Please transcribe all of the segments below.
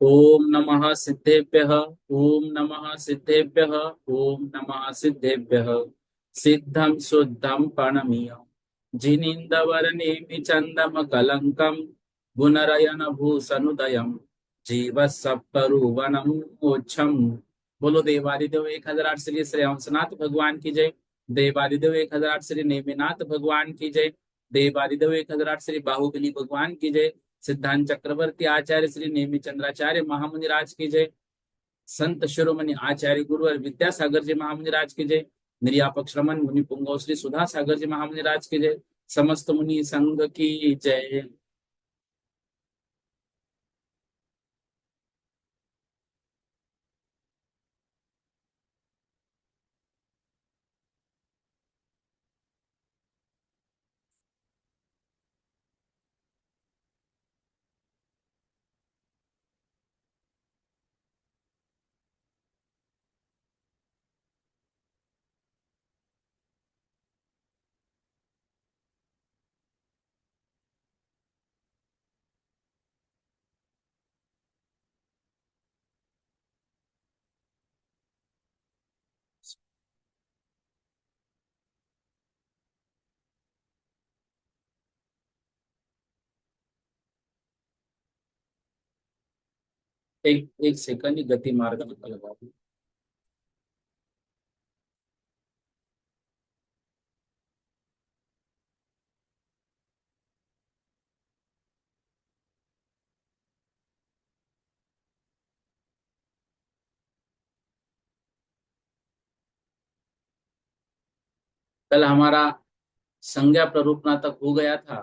ओम नमः सिद्धेभ्यः। ओम नमः सिद्धेभ्यः। ओम नमः सिद्धेभ्यः। सिद्धं शुद्धं प्रणमीय जिनीन्द्रवर्णेमि चन्दम कलङ्कं गुणरयन भूषणुदयं जीवसप्तरुवनं मोक्षम। बोलो देवादिदेव 1008 श्री श्री हंसनाथ भगवान की जय। देवादिदेव 1008 श्री नेमिनाथ भगवान की जय। देवादिदेव 1008 श्री बाहुबली भगवान की जय। सिद्धांत चक्रवर्ती आचार्य श्री नेमी चंद्राचार्य महामुनि राज की जय। संत शिरोमणि आचार्य गुरुवर विद्यासागर जी महामुनि राज की जय। निर्यापक श्रमण मुनि पुंगव श्री सुधा सागर जी महामुनि राज की जय। समस्त मुनि संघ की जय। एक एक सेकंड गति मार्ग लगा दूं। कल हमारा संज्ञा प्ररूपणा तक हो गया था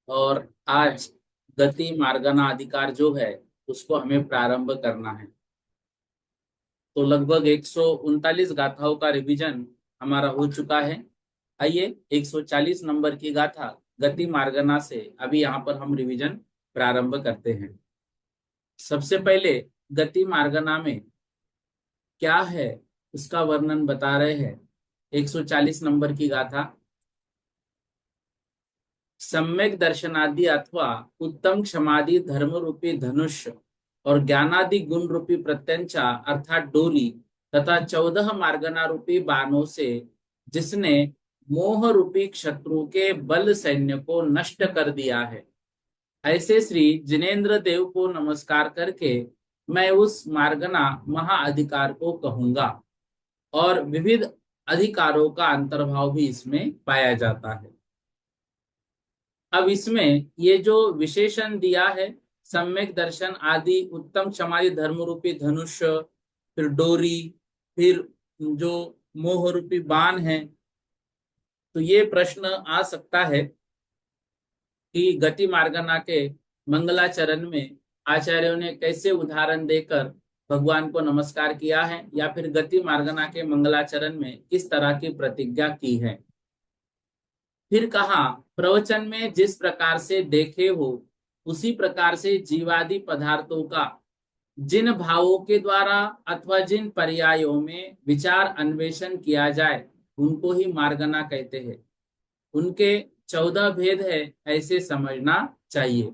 और आज गति मार्गना अधिकार जो है उसको हमें प्रारंभ करना है। तो लगभग 139 गाथाओं का रिवीजन हमारा हो चुका है। आइए 140 नंबर की गाथा गति मार्गना से अभी यहाँ पर हम रिवीजन प्रारंभ करते हैं। सबसे पहले गति मार्गना में क्या है उसका वर्णन बता रहे हैं। 140 नंबर की गाथा। सम्यक दर्शनादि अथवा उत्तम क्षमादि धर्म रूपी धनुष और ज्ञानादि गुण रूपी प्रत्यंचा अर्थात डोरी तथा 14 मार्गना रूपी बाणों से जिसने मोह रूपी शत्रु के बल सैन्य को नष्ट कर दिया है, ऐसे श्री जिनेन्द्र देव को नमस्कार करके मैं उस मार्गना महाअधिकार को कहूंगा। और विविध अधिकारों का अंतर्भाव भी इसमें पाया जाता है। अब इसमें ये जो विशेषण दिया है, सम्यक दर्शन आदि उत्तम क्षमादि धर्म रूपी धनुष, फिर डोरी, फिर जो मोह रूपी बाण है, तो ये प्रश्न आ सकता है कि गति मार्गना के मंगलाचरण में आचार्यों ने कैसे उदाहरण देकर भगवान को नमस्कार किया है, या फिर गति मार्गना के मंगलाचरण में किस तरह की प्रतिज्ञा की है। फिर कहा प्रवचन में जिस प्रकार से देखे हो उसी प्रकार से जीवादि पदार्थों का जिन भावों के द्वारा अथवा जिन पर्यायों में विचार अन्वेषण किया जाए उनको ही मार्गना कहते हैं। उनके 14 भेद है ऐसे समझना चाहिए।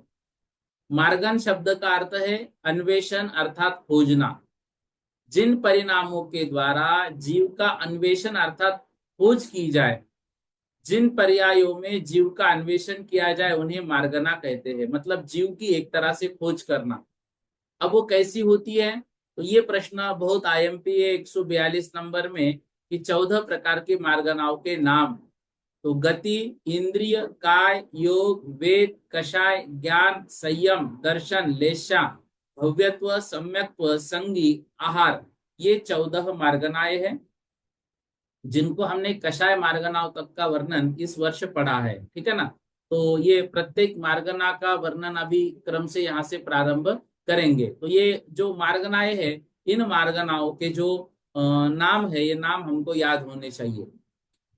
मार्गन शब्द का अर्थ है अन्वेषण अर्थात खोजना। जिन परिणामों के द्वारा जीव का अन्वेषण अर्थात खोज की जाए, जिन पर्यायों में जीव का अन्वेषण किया जाए उन्हें मार्गना कहते हैं। मतलब जीव की एक तरह से खोज करना। अब वो कैसी होती है, तो ये प्रश्न बहुत आईएमपी है 142 नंबर में कि 14 प्रकार की मार्गनाओं के नाम। तो गति, इंद्रिय, काय, योग, वेद, कषाय, ज्ञान, संयम, दर्शन, लेशा, भव्यत्व, सम्यक्त्व, संगी, आहार, ये 14 मार्गनाएं हैं जिनको हमने कषाय मार्गनाओं तक का वर्णन इस वर्ष पढ़ा है। ठीक है ना। तो ये प्रत्येक मार्गना का वर्णन अभी क्रम से यहाँ से प्रारंभ करेंगे। तो ये जो मार्गनाएं है, इन मार्गनाओं के जो नाम है, ये नाम हमको याद होने चाहिए।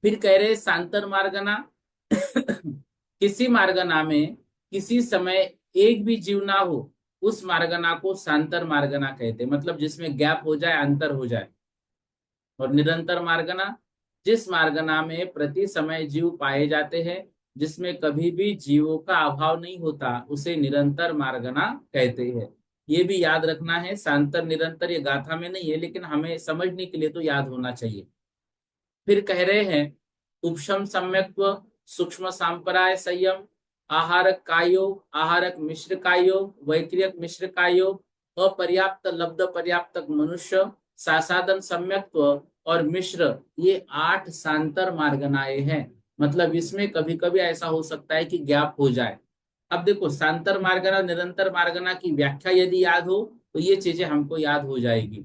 फिर कह रहे सांतर मार्गना किसी मार्गना में किसी समय एक भी जीव ना हो, उस मार्गना को सांतर मार्गना कहते हैं, मतलब जिसमें गैप हो जाए, अंतर हो जाए। और निरंतर मार्गना, जिस मार्गना में प्रति समय जीव पाए जाते हैं, जिसमें कभी भी जीवों का अभाव नहीं होता, उसे निरंतर मार्गना कहते हैं। ये भी याद रखना है। सांतर निरंतर ये गाथा में नहीं है, लेकिन हमें समझने के लिए तो याद होना चाहिए। फिर कह रहे हैं उपशम सम्यक्त्व, सूक्ष्म सांपराय संयम, आहारक कायोग, आहारक मिश्र कायोग, वैक्रियक मिश्र कायोग, अपर्याप्त लब्ध पर्याप्तक मनुष्य, सासाधन सम्यक्त्व और मिश्र, ये 8 सांतर मार्गनाएं हैं। मतलब इसमें कभी कभी ऐसा हो सकता है कि गैप हो जाए। अब देखो, सांतर मार्गना निरंतर मार्गना की व्याख्या यदि याद हो तो ये चीजें हमको याद हो जाएगी।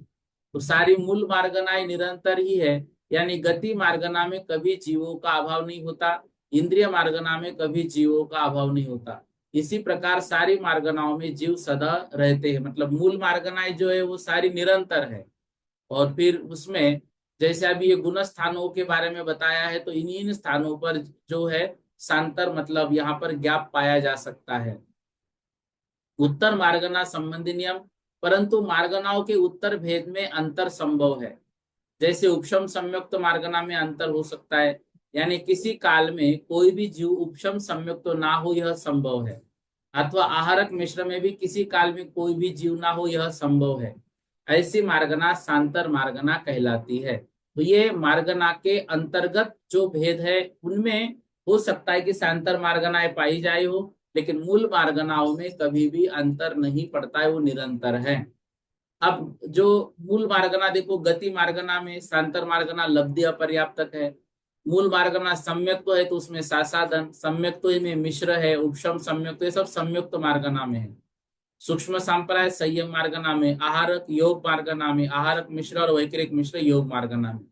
तो सारी मूल मार्गनाएं निरंतर ही है, यानी गति मार्गना में कभी जीवों का अभाव नहीं होता, इंद्रिय मार्गना में कभी जीवों का अभाव नहीं होता। इसी प्रकार सारी मार्गनाओं में जीव सदा रहते हैं, मतलब मूल मार्गनाएं जो है वो सारी निरंतर है। और फिर उसमें जैसे अभी ये गुण स्थानों के बारे में बताया है, तो इन स्थानों पर जो है सांतर, मतलब यहाँ पर गैप पाया जा सकता है। उत्तर मार्गना संबंधी नियम, परंतु मार्गनाओं के उत्तर भेद में अंतर संभव है। जैसे उपशम संयुक्त मार्गना में अंतर हो सकता है, यानी किसी काल में कोई भी जीव उपशम संयुक्त ना हो, यह संभव है। अथवा आहारक मिश्र में भी किसी काल में कोई भी जीव ना हो, यह संभव है। ऐसी मार्गना सांतर मार्गना कहलाती है। तो ये मार्गना के अंतर्गत जो भेद है, उनमें हो सकता है कि सांतर मार्गनाएं पाई जाए हो, लेकिन मूल मार्गनाओं में कभी भी अंतर नहीं पड़ता है, वो निरंतर है। अब जो मूल मार्गना देखो, गति मार्गना में सांतर मार्गना लब्धि अपर्याप्तक है, मूल मार्गना सम्यक तो है तो उसमें सासाधन, सम्यक तो में मिश्र है, उपशम सम्यक तो ये सब संयुक्त मार्गना में है। सूक्ष्म सांप्राय संयम मार्गना में, आहारक योग मार्गना में, आहारक मिश्र और वैक्रिक मिश्र योग मार्गना में।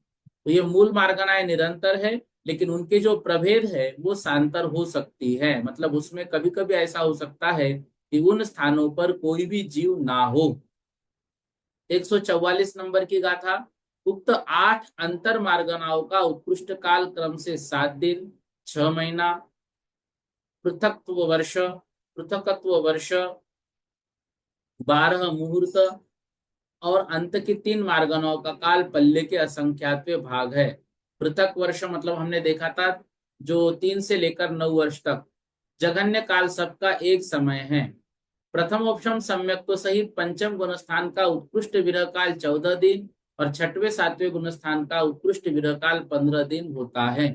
तो ये मूल मार्गनाएं निरंतर है, लेकिन उनके जो प्रभेद है वो सांतर हो सकती है। मतलब उसमें कभी कभी ऐसा हो सकता है कि उन स्थानों पर कोई भी जीव ना हो। 144 नंबर की गाथा, उक्त 8 अंतर मार्गनाओं का उत्कृष्ट काल क्रम से 7 दिन, 6 महीना, पृथकत्व वर्ष, 12 मुहूर्त और अंत की 3 मार्गनाओं का काल पल्ले के असंख्यातवे भाग है। पृथक वर्ष मतलब हमने देखा था जो 3 से लेकर 9 वर्ष तक, जघन्य काल सबका एक समय है। प्रथम ऑप्शन सम्यक्त्व सहित पंचम गुणस्थान का उत्कृष्ट विरह काल 14 दिन और छठवें सातवें गुणस्थान का उत्कृष्ट विरह काल 15 दिन होता है।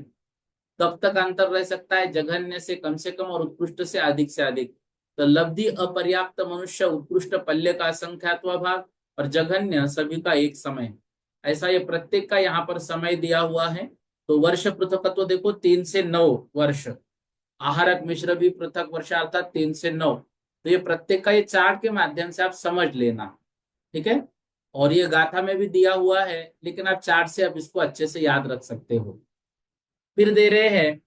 कब तक अंतर रह सकता है? जघन्य से कम और उत्कृष्ट से अधिक। तो लब्धि अपर्याप्त मनुष्य, उत्कृष्ट पल्ले का असंख्यात्वा भाग और जघन्य सभी का एक समय। ऐसा ये प्रत्येक का यहाँ पर समय दिया हुआ है। तो वर्ष पृथकत्व देखो 3 से 9 वर्ष, आहारक मिश्र भी पृथक वर्ष अर्थात 3 से 9। तो ये प्रत्येक का ये चार्ट के माध्यम से आप समझ लेना, ठीक है। और ये गाथा में भी दिया हुआ है, लेकिन आप चार्ट से आप इसको अच्छे से याद रख सकते हो। फिर दे रहे हैं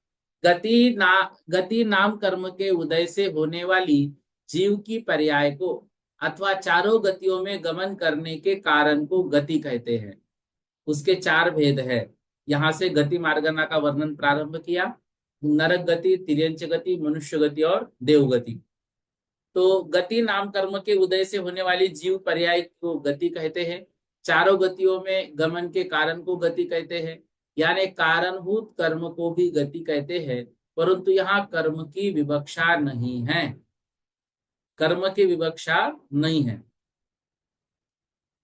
गति नाम कर्म के उदय से होने वाली जीव की पर्याय को अथवा चारों गतियों में गमन करने के कारण को गति कहते हैं। उसके 4 भेद है। यहाँ से गति मार्गना का वर्णन प्रारंभ किया, नरक गति, तिर्यंच गति, मनुष्य गति और देव गति। तो गति नाम कर्म के उदय से होने वाली जीव पर्याय को गति कहते हैं। चारों गतियों में गमन के कारण को गति कहते हैं, यानी कारणभूत कर्म को भी गति कहते हैं। परंतु यहाँ कर्म की विवक्षा नहीं है, कर्म की विवक्षा नहीं है।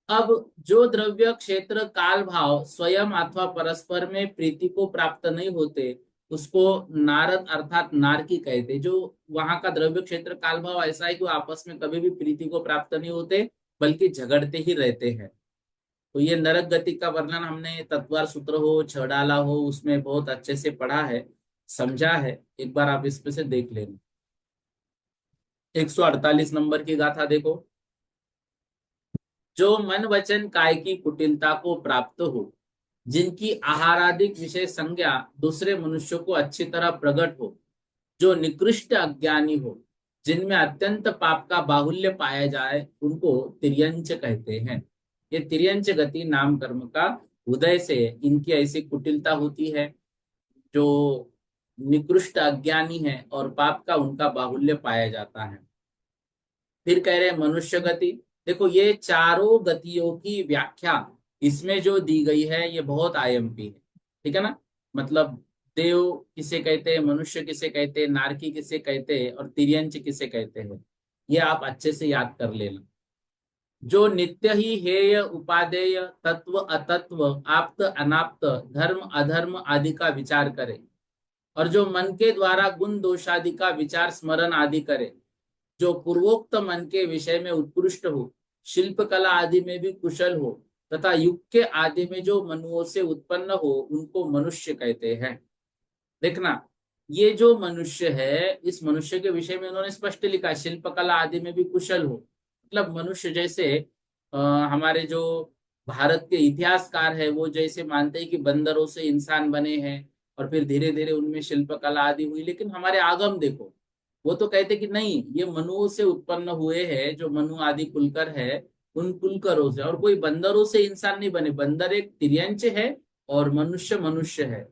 अब जो द्रव्य क्षेत्र काल भाव स्वयं अथवा परस्पर में प्रीति को प्राप्त नहीं होते, उसको नारद अर्थात नारकी कहते। जो वहां का द्रव्य क्षेत्र काल भाव ऐसा है कि वो आपस में कभी भी प्रीति को प्राप्त नहीं होते, बल्कि झगड़ते ही रहते हैं। तो ये नरक गति का वर्णन हमने तत्वार सूत्र हो, छड़ाला हो, उसमें बहुत अच्छे से पढ़ा है, समझा है। एक बार आप इस पे से देख लेना। 148 नंबर की गाथा देखो, जो मन वचन काय की कुटिलता को प्राप्त हो, जिनकी आहारादिक विषय संज्ञा दूसरे मनुष्यों को अच्छी तरह प्रकट हो, जो निकृष्ट अज्ञानी हो, जिनमें अत्यंत पाप का बाहुल्य पाया जाए, उनको तिर्यंच कहते हैं। ये तिर्यंच गति नाम कर्म का उदय से इनकी ऐसी कुटिलता होती है, जो निकृष्ट अज्ञानी है और पाप का उनका बाहुल्य पाया जाता है। फिर कह रहे हैं मनुष्य गति। देखो ये चारों गतियों की व्याख्या इसमें जो दी गई है ये बहुत आईएमपी है, ठीक है ना। मतलब देव किसे कहते हैं, मनुष्य किसे कहते हैं, नारकी किसे कहते हैं और तिर्यंच किसे कहते हैं, ये आप अच्छे से याद कर लेना। जो नित्य ही हेय उपादेय तत्व अतत्व आप्त अनाप्त धर्म अधर्म आदि का विचार करे, और जो मन के द्वारा गुण दोषादि का विचार स्मरण आदि करे, जो पूर्वोक्त मन के विषय में उत्कृष्ट हो, शिल्प कला आदि में भी कुशल हो, तथा युग के आदि में जो मनुओं से उत्पन्न हो, उनको मनुष्य कहते हैं। देखना, ये जो मनुष्य है, इस मनुष्य के विषय में उन्होंने स्पष्ट लिखा, शिल्प कला आदि में भी कुशल हो। मतलब मनुष्य जैसे हमारे जो भारत के इतिहासकार है वो जैसे मानते हैं कि बंदरों से इंसान बने हैं और फिर धीरे धीरे उनमें शिल्प कला आदि हुई, लेकिन हमारे आगम देखो, वो तो कहते कि नहीं, ये मनुओं से उत्पन्न हुए हैं, जो मनु आदि कुलकर है, उन कुलकरों से, और कोई बंदरों से इंसान नहीं बने। बंदर एक तिर्यंच है और मनुष्य मनुष्य है।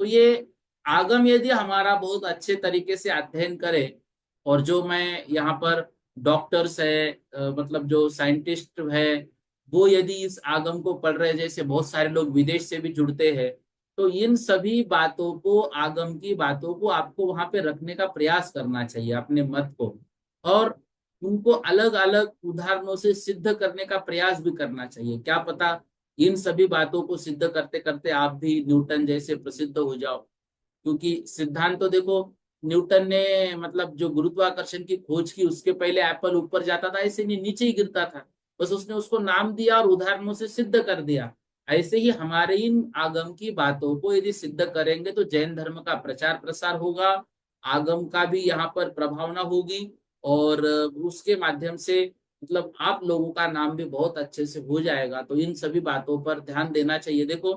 तो ये आगम यदि हमारा बहुत अच्छे तरीके से अध्ययन करे, और जो मैं यहाँ पर डॉक्टर्स है, मतलब जो साइंटिस्ट है, वो यदि इस आगम को पढ़ रहे हैं, जैसे बहुत सारे लोग विदेश से भी जुड़ते हैं, तो इन सभी बातों को, आगम की बातों को आपको वहां पे रखने का प्रयास करना चाहिए, अपने मत को, और उनको अलग अलग उदाहरणों से सिद्ध करने का प्रयास भी करना चाहिए। क्या पता इन सभी बातों को सिद्ध करते करते आप भी न्यूटन जैसे प्रसिद्ध हो जाओ। क्योंकि सिद्धांत तो देखो, न्यूटन ने मतलब जो गुरुत्वाकर्षण की खोज की, उसके पहले एप्पल ऊपर जाता था ऐसे नहीं, नीचे ही गिरता था, बस उसने उसको नाम दिया और उदाहरणों से सिद्ध कर दिया। ऐसे ही हमारे इन आगम की बातों को यदि सिद्ध करेंगे तो जैन धर्म का प्रचार प्रसार होगा, आगम का भी यहाँ पर प्रभावना होगी, और उसके माध्यम से मतलब आप लोगों का नाम भी बहुत अच्छे से हो जाएगा। तो इन सभी बातों पर ध्यान देना चाहिए। देखो,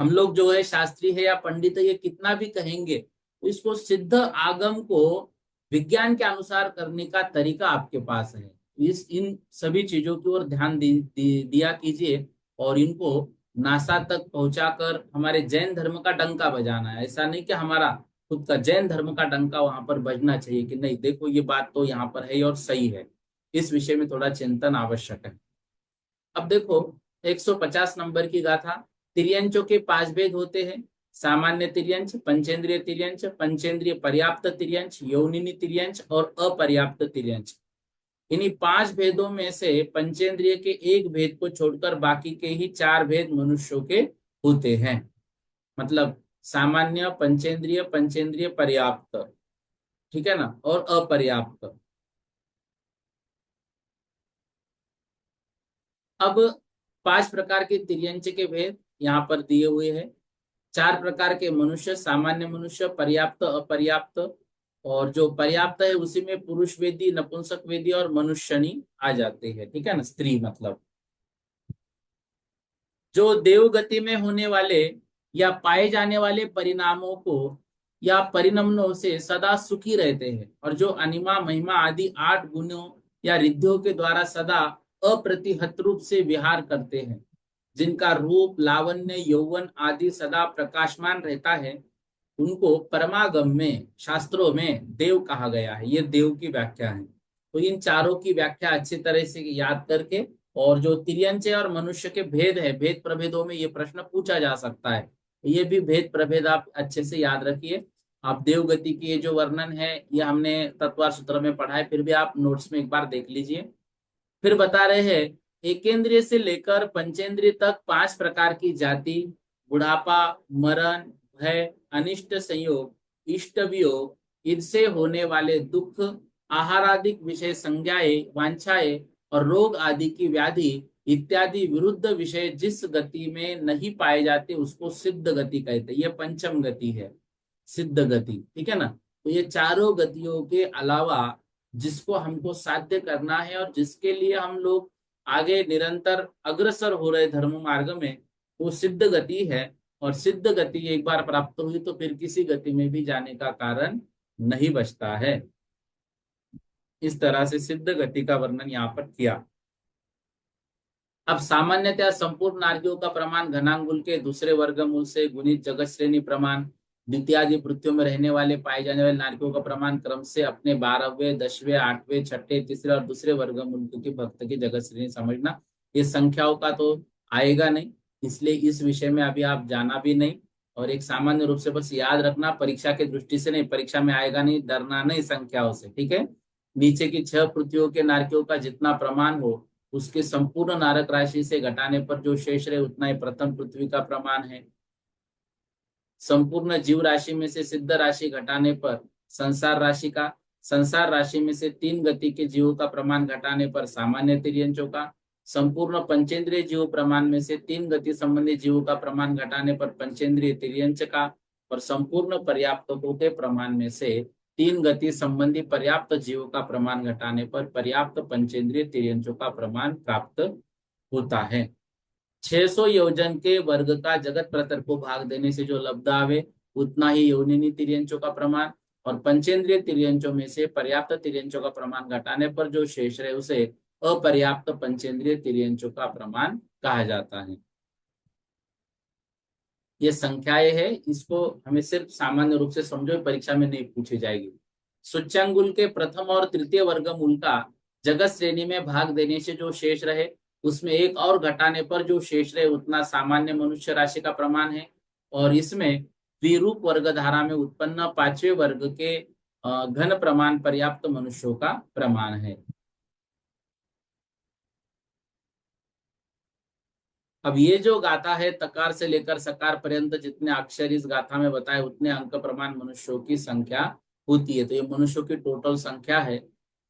हम लोग जो है शास्त्री है या पंडित है, ये कितना भी कहेंगे, तो इसको सिद्ध आगम को विज्ञान के अनुसार करने का तरीका आपके पास है। इस इन सभी चीजों की ओर ध्यान दिया कीजिए, और इनको नासा तक पहुंचाकर हमारे जैन धर्म का डंका बजाना है। ऐसा नहीं कि हमारा खुद का जैन धर्म का डंका वहां पर बजना चाहिए कि नहीं, देखो ये बात तो यहाँ पर है और सही है। इस विषय में थोड़ा चिंतन आवश्यक है। अब देखो, 150 नंबर की गाथा। तिर्यंचों के 5 भेद होते हैं। सामान्य तिर्यंच, पंचेंद्रिय तिर्यंच, पंचेंद्रिय पर्याप्त तिर्यंच, योनिनी तिर्यंच और अपर्याप्त तिर्यंच। इन्हीं 5 भेदों में से पंचेंद्रिय के एक भेद को छोड़कर बाकी के ही 4 भेद मनुष्यों के होते हैं। मतलब सामान्य, पंचेंद्रिय, पंचेंद्रिय पर्याप्त, ठीक है ना, और अपर्याप्त। अब 5 प्रकार के तिर्यंच के भेद यहाँ पर दिए हुए हैं। 4 प्रकार के मनुष्य, सामान्य मनुष्य, पर्याप्त, अपर्याप्त, और जो पर्याप्त है उसी में पुरुष वेदी, नपुंसक वेदी और मनुष्यनी आ जाते हैं, ठीक है ना, स्त्री मतलब। जो देवगति में होने वाले या पाए जाने वाले परिणामों को या परिणमनों से सदा सुखी रहते हैं, और जो अनिमा महिमा आदि 8 गुणों या रिद्धियों के द्वारा सदा अप्रतिहत रूप से विहार करते हैं, जिनका रूप, लावण्य, यौवन आदि सदा प्रकाशमान रहता है, उनको परमागम में, शास्त्रों में देव कहा गया है। ये देव की व्याख्या है। तो इन चारों की व्याख्या अच्छी तरह से याद करके, और जो तिर्यंच और मनुष्य के भेद है, भेद प्रभेदों में ये प्रश्न पूछा जा सकता है, ये भी भेद प्रभेद आप अच्छे से याद रखिए। आप देवगति की ये जो वर्णन है ये हमने तत्वार सूत्र में पढ़ा है, फिर भी आप नोट्स में एक बार देख लीजिए। फिर बता रहे हैं, एकेंद्रिय से लेकर पंचेंद्रिय तक 5 प्रकार की जाति, बुढ़ापा, मरण, भय, अनिष्ट संयोग, इष्ट वियोग, इनसे होने वाले दुख, आहारादिक विषय संज्ञाएं, वांछाएं और रोग आदि की व्याधि इत्यादि विरुद्ध विषय जिस गति में नहीं पाए जाते उसको सिद्ध गति कहते हैं। ये पंचम गति है, सिद्ध गति, ठीक है ना। तो ये चारों गतियों के अलावा जिसको हमको साध्य करना है और जिसके लिए हम लोग आगे निरंतर अग्रसर हो रहे धर्म मार्ग में, वो सिद्ध गति है। और सिद्ध गति एक बार प्राप्त हुई तो फिर किसी गति में भी जाने का कारण नहीं बचता है। इस तरह से सिद्ध गति का वर्णन यहाँ पर किया। अब सामान्यतः संपूर्ण नार्गियों का प्रमाण घनांगुल के दूसरे वर्गमूल से गुणित जगत श्रेणी प्रमाण द्वितीयादि वृत्तियों में रहने वाले पाए जाने वाले नार्गियों का प्रमाण क्रम से अपने 12वें 10वें 8वें 6ठे तीसरे और दूसरे वर्गमूल की भक्त की जगत श्रेणी समझना। ये संख्याओं का तो आएगा नहीं, इसलिए इस विषय में अभी आप जाना भी नहीं। और एक सामान्य रूप से बस याद रखना, परीक्षा की दृष्टि से नहीं, परीक्षा में आएगा नहीं, डरना नहीं संख्याओं से, ठीक है। नीचे की 6 पृथ्वियों के नारकियों का जितना प्रमाण हो उसके संपूर्ण नारक राशि से घटाने पर जो शेष रहे उतना ही प्रथम पृथ्वी का प्रमाण है। संपूर्ण जीव राशि में से सिद्ध राशि घटाने पर संसार राशि का, संसार राशि में से 3 गति के जीवों का प्रमाण घटाने पर सामान्य तिर्यंचों का, संपूर्ण पंचेंद्रिय जीव प्रमाण में से 3 गति संबंधी जीवों का प्रमाण घटाने पर पंचेंद्रिय तिर्यंच का, और संपूर्ण पर्याप्तकों के प्रमाण में से 3 गति संबंधी पर्याप्त जीवों का प्रमाण घटाने पर पर्याप्त पंचेंद्रिय तिर्यंचों का प्रमाण प्राप्त होता है। 600 योजन के वर्ग का जगत प्रतर को भाग देने से जो लब्ध आवे उतना ही योनिनी तिर्यंचों का प्रमाण, और पंचेंद्रिय तिर्यंचों में से पर्याप्त तिर्यंचों का प्रमाण घटाने पर जो शेष रहे उसे अपर्याप्त पंचेंद्रिय तिर्यंचों का प्रमाण कहा जाता है। ये संख्याएं है, इसको हमें सिर्फ सामान्य रूप से समझो, परीक्षा में नहीं पूछी जाएगी। सूच्यांगुल के प्रथम और तृतीय वर्गमूल का जगत श्रेणी में भाग देने से जो शेष रहे उसमें एक और घटाने पर जो शेष रहे उतना सामान्य मनुष्य राशि का प्रमाण है। और इसमें द्विरूप वर्ग धारा में उत्पन्न 5वें वर्ग के घन प्रमाण पर्याप्त मनुष्यों का प्रमाण है। अब ये जो गाथा है तकार से लेकर सकार पर्यंत जितने अक्षर इस गाथा में बताए उतने अंक प्रमाण मनुष्यों की संख्या होती है। तो ये मनुष्यों की टोटल संख्या है,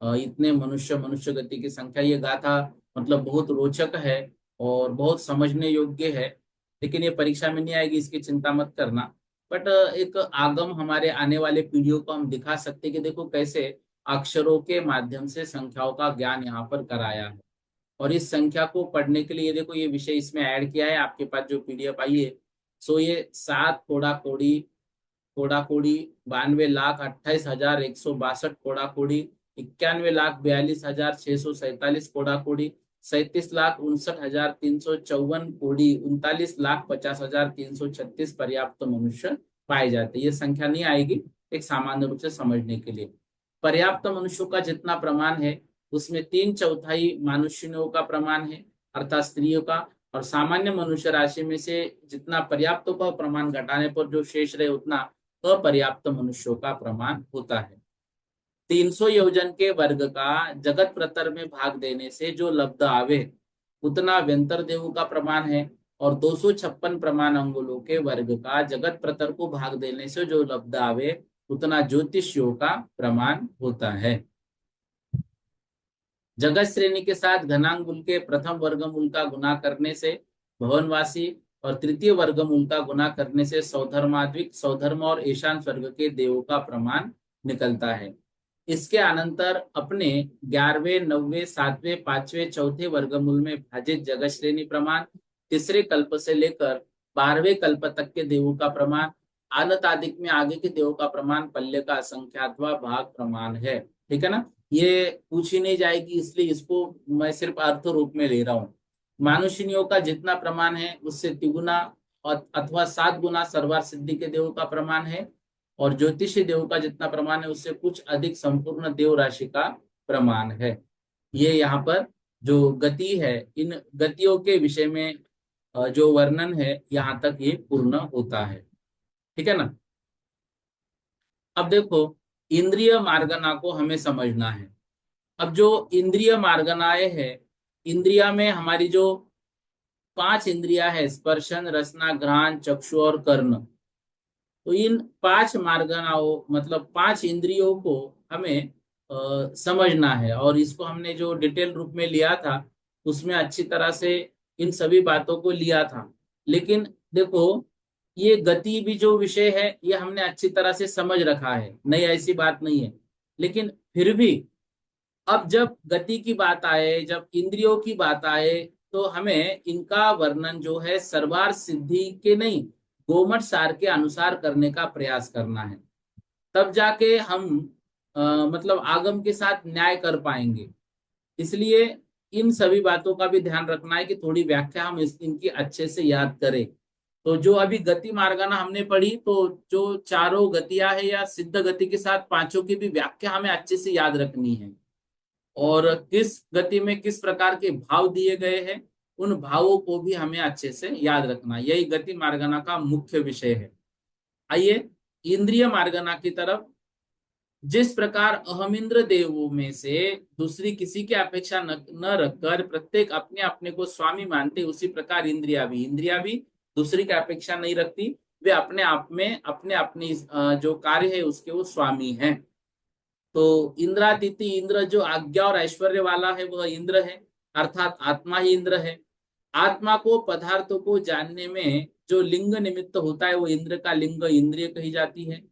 इतने मनुष्य, मनुष्य गति की संख्या। ये गाथा मतलब बहुत रोचक है और बहुत समझने योग्य है, लेकिन ये परीक्षा में नहीं आएगी, इसकी चिंता मत करना। बट एक आगम हमारे आने वाले पीढ़ियों को हम दिखा सकते कि देखो कैसे अक्षरों के माध्यम से संख्याओं का ज्ञान यहाँ पर कराया है। और इस संख्या को पढ़ने के लिए देखो ये विषय इसमें ऐड किया है आपके पास जो पीडीएफ आई है। सो ये 7 कोड़ा कोड़ी, कोड़ा कोड़ी 92,28,162 कोड़ा कोड़ी, 91,42,647 कोड़ा कोड़ी, 37,59,354 कोड़ी, 39,50,336 पर्याप्त मनुष्य पाए जाते। ये संख्या नहीं आएगी, एक सामान्य रूप से समझने के लिए। पर्याप्त मनुष्यों का जितना प्रमाण है उसमें 3/4 मानुषियों का प्रमाण है अर्थात स्त्रियों का, और सामान्य मनुष्य राशि में से जितना पर्याप्त का प्रमाण घटाने पर जो शेष रहे उतना अपर्याप्त मनुष्यों का प्रमाण होता है। 300 योजन के वर्ग का जगत प्रतर में भाग देने से जो लब्ध आवे उतना व्यंतर देव का प्रमाण है, और 256 प्रमाण अंगुलों के वर्ग का जगत प्रतर को भाग देने से जो लब्ध आवे उतना ज्योतिषियों का प्रमाण होता है। जगत श्रेणी के साथ घनांगुल के प्रथम वर्गमूल का गुना करने से भवनवासी, और तृतीय वर्गमूल का गुना करने से सौधर्माद्विक, सौधर्म और ईशान स्वर्ग के देवों का प्रमाण निकलता है। इसके अनंतर अपने 11वें 9वें 7वें 5वें 4थे वर्गमूल में भाजित जगत श्रेणी प्रमाण, तीसरे कल्प से लेकर 12वें कल्प तक के देवों का प्रमाण, आनतादिक में आगे के देवों का प्रमाण पल्ले का संख्यात्वा भाग प्रमाण है। ठीक है ना, ये पूछी नहीं जाएगी इसलिए इसको मैं सिर्फ अर्थ रूप में ले रहा हूँ। मानुषिनियों का जितना प्रमाण है उससे तिगुना अथवा 7 गुना सर्वार सिद्धि के देवों का प्रमाण है, और ज्योतिषी देव का जितना प्रमाण है उससे कुछ अधिक संपूर्ण देव राशि का प्रमाण है। ये यहाँ पर जो गति है, इन गतियों के विषय में जो वर्णन है यहाँ तक ये पूर्ण होता है। ठीक है ना। अब देखो इंद्रिय मार्गना को हमें समझना है। अब जो इंद्रिय मार्गनाएं है, इंद्रिया में हमारी जो 5 इंद्रिया है, स्पर्शन, रसना, घ्राण, चक्षु और कर्ण, तो इन 5 मार्गनाओं मतलब 5 इंद्रियों को हमें समझना है। और इसको हमने जो डिटेल रूप में लिया था उसमें अच्छी तरह से इन सभी बातों को लिया था। लेकिन देखो ये गति भी जो विषय है ये हमने अच्छी तरह से समझ रखा है, नहीं ऐसी बात नहीं है। लेकिन फिर भी अब जब गति की बात आए, जब इंद्रियों की बात आए, तो हमें इनका वर्णन जो है सर्वार सिद्धि के नहीं गोमट सार के अनुसार करने का प्रयास करना है। तब जाके हम मतलब आगम के साथ न्याय कर पाएंगे। इसलिए इन सभी बातों का भी ध्यान रखना है कि थोड़ी व्याख्या हम इनकी अच्छे से याद करें। तो जो अभी गति मार्गाना हमने पढ़ी, तो जो चारों गतियां है या सिद्ध गति के साथ पांचों की भी व्याख्या हमें अच्छे से याद रखनी है। और किस गति में किस प्रकार के भाव दिए गए हैं, उन भावों को भी हमें अच्छे से याद रखना, यही गति मार्गना का मुख्य विषय है। आइए इंद्रिय मार्गना की तरफ। जिस प्रकार अहमिंद्र देवों में से दूसरी किसी की अपेक्षा न रखकर प्रत्येक अपने अपने को स्वामी मानते, उसी प्रकार इंद्रिया भी दूसरी की अपेक्षा नहीं रखती। वे अपने आप में अपने अपनी जो कार्य है उसके वो स्वामी हैं। तो इंद्रातीति इंद्र जो आज्ञा और ऐश्वर्य वाला है वह इंद्र है, अर्थात आत्मा ही इंद्र है। आत्मा को पदार्थों को जानने में जो लिंग निमित्त होता है वो इंद्र का लिंग इंद्रिय कही जाती है।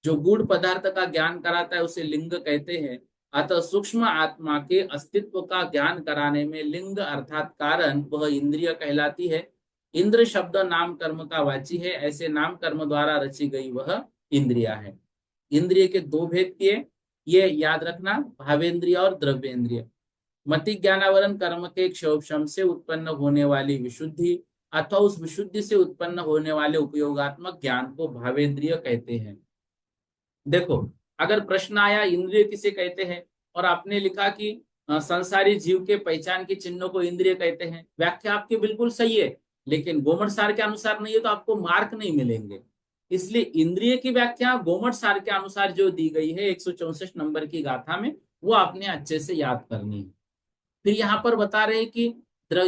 जो गूढ़ पदार्थ का ज्ञान कराता है उसे लिंग कहते हैं। अतः सूक्ष्म आत्मा के अस्तित्व का ज्ञान कराने में लिंग अर्थात कारण वह इंद्रिय कहलाती है। इंद्र शब्द नाम कर्म का वाची है, ऐसे नाम कर्म द्वारा रची गई वह इंद्रिया है। इंद्रिय के दो भेद किए, ये याद रखना, भावेंद्रिय और द्रव्येंद्रिय। मति ज्ञानावरण कर्म के क्षोभशम से उत्पन्न होने वाली विशुद्धि अथवा उस विशुद्धि से उत्पन्न होने वाले उपयोगात्मक ज्ञान को भावेंद्रिय कहते हैं। देखो, अगर प्रश्न आया इंद्रिय किसे कहते हैं और आपने लिखा कि संसारी जीव के पहचान के चिन्हों को इंद्रिय कहते हैं, व्याख्या आपकी बिल्कुल सही है, लेकिन गोमट सार के अनुसार नहीं है तो आपको मार्क नहीं मिलेंगे। इसलिए इंद्रिय की व्याख्या गोमट सार के अनुसार जो दी गई है 164 नंबर की गाथा में, वो आपने अच्छे से याद करनी है। फिर यहाँ पर बता रहे हैं कि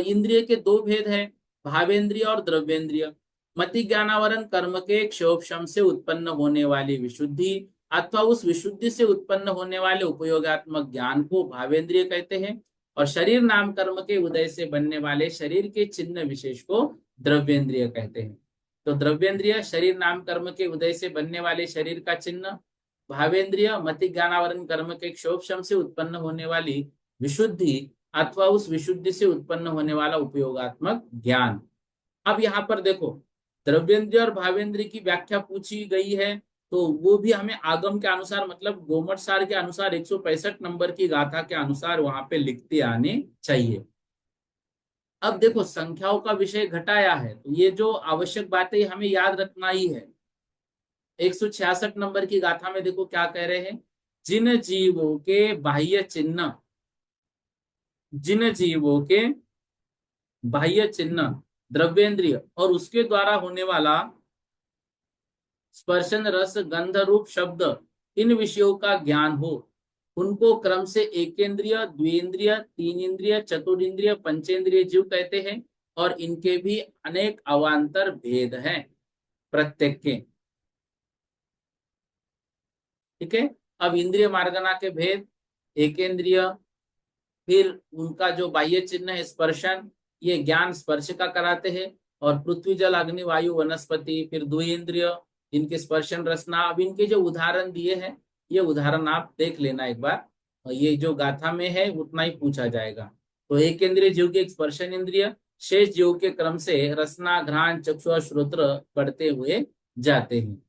इंद्रिय के दो भेद है, भावेंद्रिय और द्रव्येंद्रिय। मति ज्ञानावरण कर्म के क्षोभशम से उत्पन्न होने वाली विशुद्धि अथवा उस विशुद्धि से उत्पन्न होने वाले उपयोगात्मक ज्ञान को भावेंद्रिय कहते हैं। और शरीर नाम कर्म के उदय से बनने वाले शरीर के चिन्ह विशेष को द्रव्येंद्रिय कहते हैं। तो द्रव्येंद्रिय शरीर नाम कर्म के उदय से बनने वाले शरीर का चिन्ह, भावेंद्रिय मति ज्ञानावरण कर्म के क्षोभशम से उत्पन्न होने वाली विशुद्धि अथवा उस विशुद्धि से उत्पन्न होने वाला उपयोगात्मक ज्ञान। अब यहाँ पर देखो, द्रव्येंद्रिय और भावेंद्रिय की व्याख्या पूछी गई है, तो वो भी हमें आगम के अनुसार मतलब गोमट सार के अनुसार 165 नंबर की गाथा के अनुसार वहां पे लिखते आने चाहिए। अब देखो, संख्याओं का विषय घटाया है, तो ये जो आवश्यक बातें हमें याद रखना ही है। 166 नंबर की गाथा में देखो क्या कह रहे हैं, जिन जीवों के बाह्य चिन्ह, जिन जीवों के बाह्य चिन्ह द्रव्येंद्रिय और उसके द्वारा होने वाला स्पर्शन रस गंध रूप शब्द, इन विषयों का ज्ञान हो, उनको क्रम से एकेंद्रिय द्विंद्रिय तीन इंद्रिय चतुर्ंद्रिय पंचेंद्रिय जीव कहते हैं। और इनके भी अनेक अवान्तर भेद हैं प्रत्येक के। ठीक है, अब इंद्रिय मार्गना के भेद, एकेंद्रिय, फिर उनका जो बाह्य चिन्ह है स्पर्शन, ये ज्ञान स्पर्श का कराते हैं। और पृथ्वी जल अग्नि वायु वनस्पति, फिर द्विंद्रिय, इनके स्पर्शन रसना। अब इनके जो उदाहरण दिए हैं, ये उदाहरण आप देख लेना एक बार, और ये जो गाथा में है उतना ही पूछा जाएगा। तो एक इंद्रिय जीव के स्पर्शन इंद्रिय, शेष जीव के क्रम से रसना घ्राण चक्षु श्रोत्र बढ़ते हुए जाते हैं।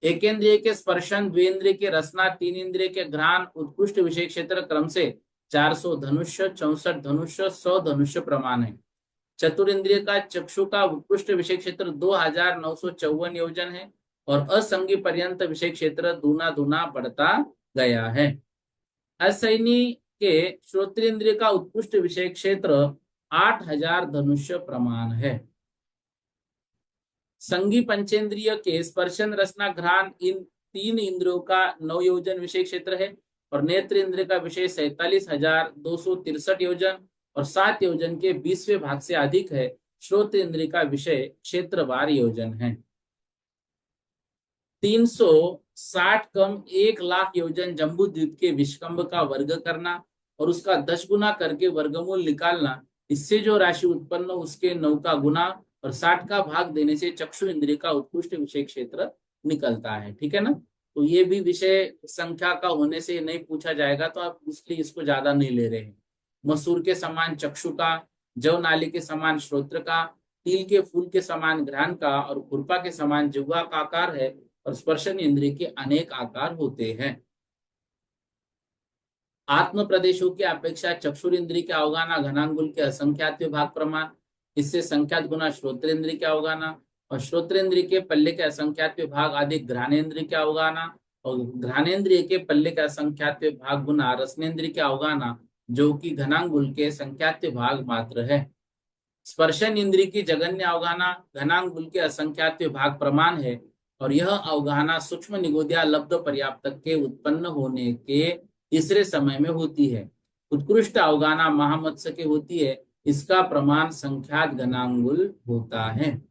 एक इंद्रिय के स्पर्शन, द्विंद्रिय के रसना, तीन इंद्रिय के घ्राण, उत्कृष्ट विषय क्षेत्र क्रम से 400 धनुष्य 64 धनुष्य 100 धनुष्य प्रमाण है। चतुरिंद्रिय का चक्षु का उत्कृष्ट विषय क्षेत्र 2954 योजन है। और असंगी पर्यंत विषय क्षेत्र दूना दूना बढ़ता गया है। असैनी के श्रोत्रेंद्रिय का उत्कृष्ट विषय क्षेत्र 8000 धनुष्य प्रमाण है। संगी पंचेंद्रिय के स्पर्शन रसना घ्राण, इन तीन इंद्रियों का 9 योजन विषय क्षेत्र है। और नेत्र इंद्रिय का विषय 47,263 योजन और 7 योजन के 20वें भाग से अधिक है। श्रोत इंद्रिय का विषय क्षेत्र 12 योजन है। 360 कम 1,00,000 योजन जम्बू द्वीप के विष्कंभ का वर्ग करना और उसका 10 गुना करके वर्गमूल निकालना, इससे जो राशि उत्पन्न उसके 9 का गुना और 60 का भाग देने से चक्षु इंद्रिय का उत्कृष्ट विषय क्षेत्र निकलता है। ठीक है ना, तो ये भी विषय संख्या का होने से नहीं पूछा जाएगा, तो आप इसलिए इसको ज्यादा नहीं ले रहे हैं। मसूर के समान चक्षु का, जव नाली के समान श्रोत्र का, तिल के फूल के समान घ्राण का और खुरपा के समान जिह्वा का आकार है और स्पर्शन इंद्रिय के अनेक आकार होते हैं। आत्म प्रदेशों की अपेक्षा चक्षुर इंद्रिय के अवगाना घनांगुल के असंख्यात विभाग प्रमाण, इससे संख्यात गुना श्रोत्रेंद्रिय के अवगाना और श्रोत्रेंद्रिय के पल्ले के असंख्यात विभाग आदि घ्राणेन्द्रिय के अवगाना और घ्राणेन्द्रिय के पल्ले के असंख्यात विभाग गुना रसनेन्द्रिय के अवगाना, जो कि घनांगुल के संख्यात विभाग मात्र है। स्पर्शन इंद्रिय की जगन्य अवगाना घनांगुल के असंख्यात विभाग प्रमाण है और यह अवगाना सूक्ष्म निगोदिया लब्ध पर्याप्त के उत्पन्न होने के तीसरे समय में होती है। उत्कृष्ट अवगाना महामत्स्य के होती है, इसका प्रमाण संख्यात घनांगुल होता है।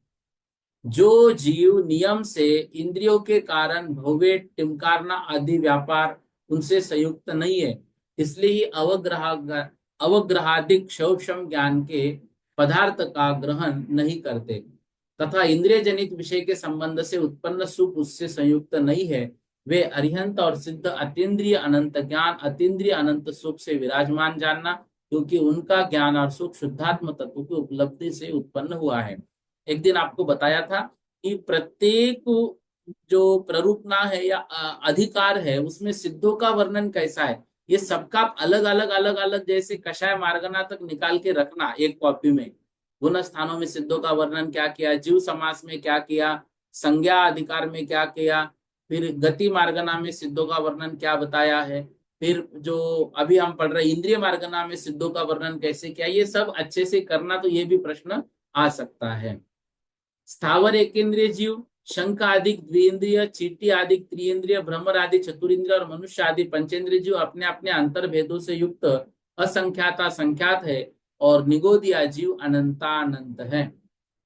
जो जीव नियम से इंद्रियों के कारण भव्य टिमकारना आदि व्यापार उनसे संयुक्त नहीं है, इसलिए ही अवग्रहादिक शौक्षम ज्ञान के पदार्थ का ग्रहण नहीं करते तथा इंद्रिय जनित विषय के संबंध से उत्पन्न सुख उससे संयुक्त नहीं है, वे अरिहंत और सिद्ध अतीन्द्रिय अनंत ज्ञान अतीन्द्रिय अनंत सुख से विराजमान जानना, क्योंकि उनका ज्ञान और सुख शुद्धात्म तत्व की उपलब्धि से उत्पन्न हुआ है। एक दिन आपको बताया था कि प्रत्येक जो प्ररूपना है या अधिकार है उसमें सिद्धों का वर्णन कैसा है, ये सबका अलग अलग अलग अलग जैसे कषाय मार्गना तक निकाल के रखना एक कॉपी में। गुण स्थानों में सिद्धों का वर्णन क्या किया, जीव समास में क्या किया, संज्ञा अधिकार में क्या किया, फिर गति मार्गना में सिद्धों का वर्णन क्या बताया है, फिर जो अभी हम पढ़ रहे इंद्रिय मार्गना में सिद्धों का वर्णन कैसे किया, ये सब अच्छे से करना, तो ये भी प्रश्न आ सकता है। स्थावर एकेंद्रिय जीव, शंख आदि द्विंद्रिय, चींटी आदि त्रिइंद्रिय, भ्रमर आदि चतुरिंद्रिय और मनुष्य आदि पंचेंद्रिय जीव अपने अपने अंतर भेदों से युक्त असंख्याता संख्यात है और निगोदिया जीव अनंतानंत है।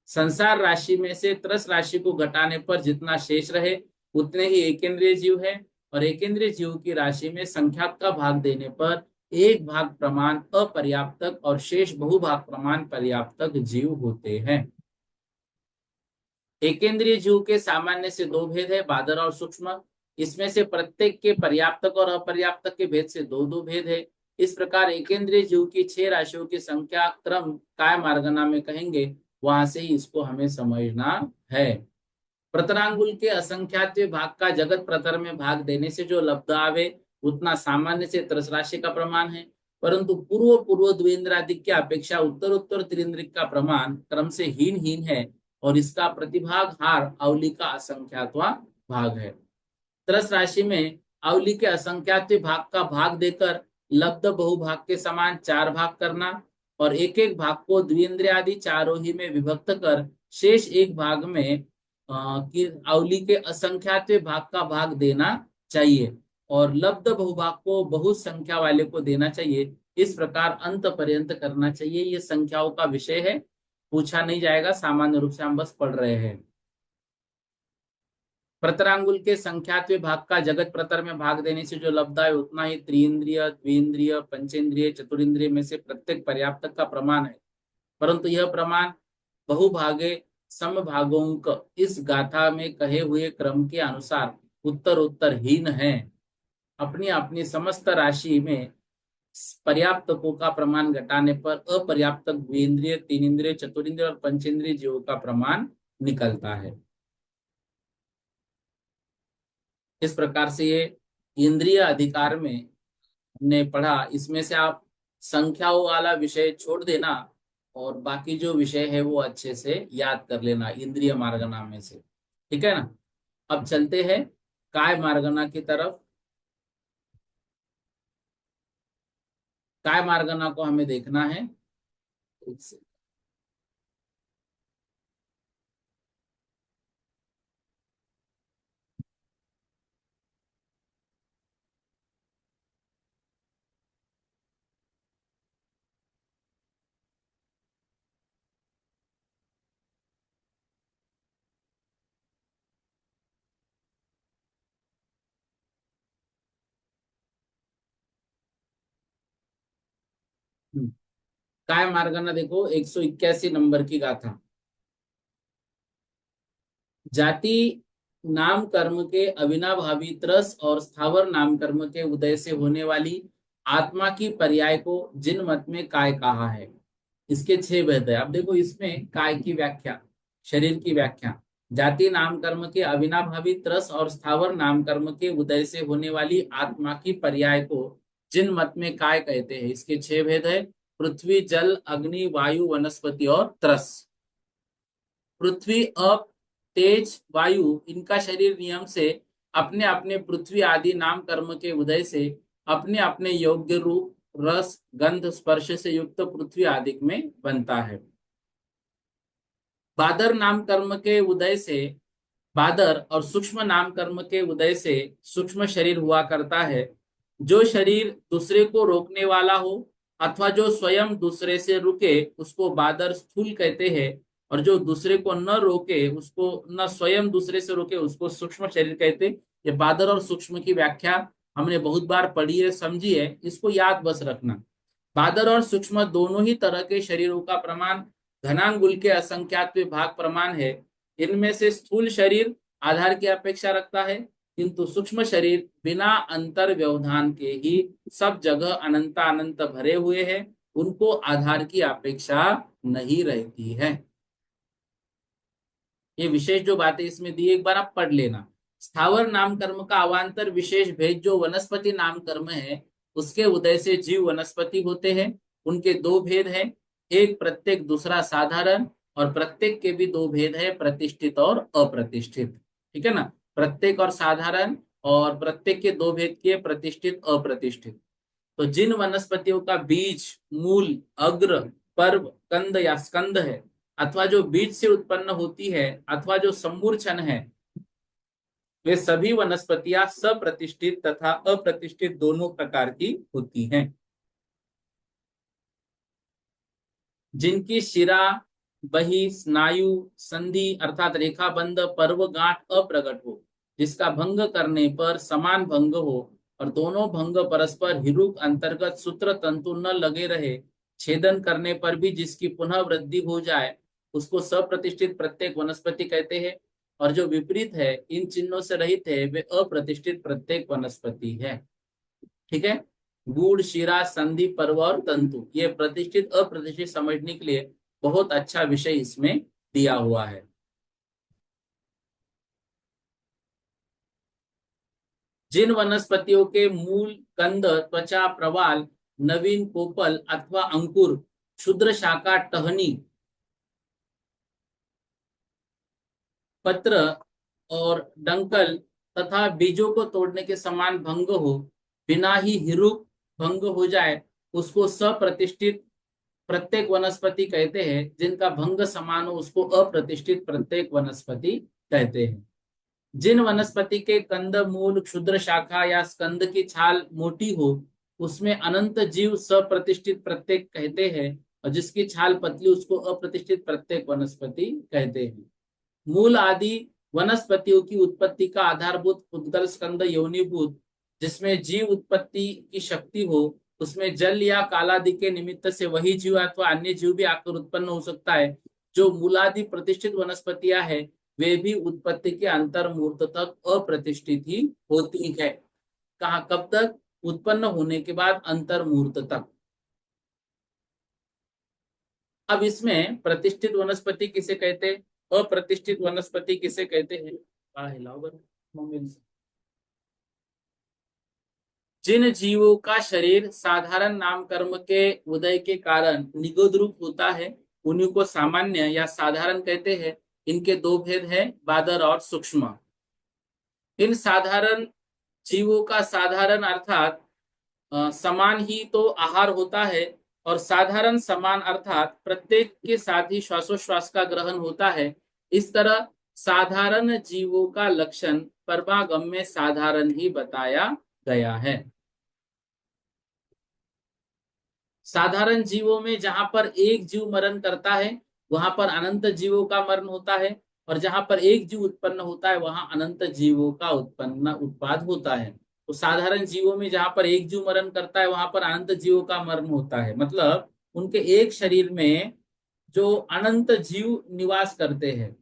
संसार राशि में से त्रस राशि को घटाने पर जितना शेष रहे उतने ही एकेंद्रिय जीव है और एकेंद्रिय जीव की राशि में संख्या का भाग देने पर एक भाग प्रमाण अपर्याप्तक और शेष बहुभाग प्रमाण पर्याप्तक जीव होते हैं। एकेंद्रिय जीव के सामान्य से दो भेद है, बादर और सूक्ष्म। इसमें से प्रत्येक के पर्याप्तक और अपर्याप्तक के भेद से दो दो भेद है। इस प्रकार एकेंद्रिय जीव की 6 राशियों की संख्या क्रम काय मार्गना में कहेंगे, वहां से ही इसको हमें समझना है। प्रतरांगुल के असंख्यात भाग का जगत प्रतर में भाग देने से जो लब्ध आवे उतना सामान्य से त्रस राशि का प्रमाण है, परंतु पूर्व पूर्व द्विंद्रादिक की अपेक्षा उत्तर उत्तर त्रिंद्रिक का प्रमाण क्रम से हीन हीन है और इसका प्रतिभाग हार अवली का असंख्यातवा भाग है। त्रस राशि में अवली के असंख्यात भाग का भाग देकर लब्ध बहुभाग के समान 4 भाग करना और एक एक भाग को द्विंद्रिय आदि चारों ही में विभक्त कर शेष एक भाग में अवली के असंख्यात भाग का भाग देना चाहिए और लब्ध बहुभाग को बहुत संख्या वाले को देना चाहिए। इस प्रकार अंत पर्यंत करना चाहिए। ये संख्याओं का विषय है, पूछा नहीं जाएगा, सामान्य रूप से हम बस पढ़ रहे हैं। प्रतरांगुल के संख्यात भाग का जगत प्रतर में भाग देने से जो लब्ध है उतना ही त्रिइंद्रिय द्विइंद्रिय पंचेंद्रिय चतुरिंद्रिय में से प्रत्येक पर्याप्तक का प्रमाण है, परंतु यह प्रमाण बहुभागे समभागोंक इस गाथा में कहे हुए क्रम के अनुसार उत्तर उत्तर हीन है। अपनी अपनी समस्त राशि में पर्याप्तकों का प्रमाण घटाने पर अपर्याप्तक द्विइंद्रिय तीन इंद्रिय चतुरिंद्रिय और पंचेंद्रिय जीवों का प्रमाण निकलता है। इस प्रकार से ये इंद्रिय अधिकार में हमने पढ़ा। इसमें से आप संख्याओं वाला विषय छोड़ देना और बाकी जो विषय है वो अच्छे से याद कर लेना इंद्रिय मार्गना में से, ठीक है ना। अब चलते हैं काय मार्गना की तरफ। काय मार्गना को हमें देखना है। काय मार्गना देखो 181 नंबर की गाथा। जाति नाम कर्म के अविनाभावी त्रस और स्थावर नाम कर्म के उदय से होने वाली आत्मा की पर्याय को जिन मत में काय कहा है। इसके 6 भेद है। अब देखो इसमें काय की व्याख्या, शरीर की व्याख्या, जाति नाम कर्म के अविनाभावी त्रस और स्थावर नाम कर्म के उदय से होने वाली आत्मा की पर्याय को जिन मत में काय कहते हैं। इसके 6 भेद है, पृथ्वी, जल, अग्नि, वायु, वनस्पति और त्रस। पृथ्वी, अप, तेज, वायु, इनका शरीर नियम से अपने अपने पृथ्वी आदि नाम कर्म के उदय से अपने अपने योग्य रूप, रस, गंध, स्पर्श से युक्त पृथ्वी आदि में बनता है। बादर नाम कर्म के उदय से, बादर और सूक्ष्म नाम कर्म के उदय से सूक्ष्म शरीर हुआ करता है। जो शरीर दूसरे को रोकने वाला हो अथवा जो स्वयं दूसरे से रुके उसको बादर स्थूल कहते हैं, और जो दूसरे को न रोके, उसको न स्वयं दूसरे से रोके, उसको सूक्ष्म शरीर कहते। ये बादर और सूक्ष्म की व्याख्या हमने बहुत बार पढ़ी है, समझी है, इसको याद बस रखना। बादर और सूक्ष्म दोनों ही तरह के शरीरों का प्रमाण घनांगुल के असंख्यात भाग प्रमाण है। इनमें से स्थूल शरीर आधार की अपेक्षा रखता है, किंतु सूक्ष्म शरीर बिना अंतर व्यवधान के ही सब जगह अनंत अनंत भरे हुए हैं, उनको आधार की अपेक्षा नहीं रहती है। ये विशेष जो बातें इसमें दी एक बार आप पढ़ लेना। स्थावर नाम कर्म का अवांतर विशेष भेद जो वनस्पति नाम कर्म है, उसके उदय से जीव वनस्पति होते हैं। उनके 2 भेद हैं, एक प्रत्येक, दूसरा साधारण, और प्रत्येक के भी 2 भेद है, प्रतिष्ठित और अप्रतिष्ठित। ठीक है ना, प्रत्येक और साधारण, और प्रत्येक के 2 भेद किए, प्रतिष्ठित, अप्रतिष्ठित। तो जिन वनस्पतियों का बीज, मूल, अग्र, पर्व, कंद या स्कंद है, अथवा जो बीज से उत्पन्न होती है, अथवा जो सम्मूर्छन है, वे सभी वनस्पतियां सप्रतिष्ठित तथा अप्रतिष्ठित दोनों प्रकार की होती हैं। जिनकी शिरा, बही, स्नायु, संधि अर्थात रेखाबंध, पर्व, गांठ अप्रगट हो, जिसका भंग करने पर समान भंग हो, और दोनों भंग परस्पर हिरुक अंतर्गत सूत्र तंतु न लगे रहे, छेदन करने पर भी जिसकी पुनः वृद्धि हो जाए, उसको सप्रतिष्ठित प्रत्येक वनस्पति कहते हैं। और जो विपरीत है, इन चिन्हों से रहित है, वे अप्रतिष्ठित प्रत्येक वनस्पति है। ठीक है, गूढ़, शिरा, संधि, पर्व और तंतु, ये प्रतिष्ठित अप्रतिष्ठित समझने के लिए बहुत अच्छा विषय इसमें दिया हुआ है। जिन वनस्पतियों के मूल, कंद, त्वचा, प्रवाल, नवीन कोपल अथवा अंकुर, क्षुद्र शाखा, टहनी, पत्र और डंकल तथा बीजों को तोड़ने के समान भंग हो, बिना ही हिरुक भंग हो जाए, उसको सप्रतिष्ठित प्रत्येक वनस्पति कहते हैं। जिनका भंग समान हो उसको अप्रतिष्ठित प्रत्येक वनस्पति कहते हैं। जिन वनस्पति के कंद, मूल, क्षुद्र शाखा या स्कंद की छाल मोटी हो, उसमें अनंत जीव सप्रतिष्ठित प्रत्येक कहते हैं, और जिसकी छाल पतली उसको अप्रतिष्ठित प्रत्येक वनस्पति कहते हैं। मूल आदि वनस्पतियों की उत्पत्ति का आधारभूत उद्गल स्कंद योनिभूत, जिसमें जीव उत्पत्ति की शक्ति हो, उसमें जल या कालादि के निमित्त से वही जीव अथवा अन्य जीव भी आकर उत्पन्न हो सकता है। जो मूलादि प्रतिष्ठित वनस्पतियां हैं, वे भी उत्पत्ति के अंतर मुहूर्त तक अप्रतिष्ठित ही होती है। कहा, कब तक? उत्पन्न होने के बाद अंतर मुहूर्त तक। अब इसमें प्रतिष्ठित वनस्पति किसे कहते हैं, अप्रतिष्ठित वनस्पति किसे कहते हैं? जिन जीवों का शरीर साधारण नाम कर्म के उदय के कारण निगोद रूप होता है, उन्हीं को सामान्य या साधारण कहते हैं। इनके 2 भेद हैं, बादर और सूक्ष्म। इन साधारण जीवों का साधारण अर्थात समान ही तो आहार होता है, और साधारण समान अर्थात प्रत्येक के साथ ही श्वासोश्वास का ग्रहण होता है। इस तरह साधारण जीवों का लक्षण परमागम में साधारण ही बताया गया है। साधारण जीवों में जहां पर एक जीव मरण करता है, वहां पर अनंत जीवों का मरण होता है, और जहां पर एक जीव उत्पन्न होता है, वहां अनंत जीवों का उत्पाद होता है। तो साधारण जीवों में जहां पर एक जीव मरण करता है, वहां पर अनंत जीवों का मरण होता है। मतलब उनके एक शरीर में जो अनंत जीव निवास करते हैं,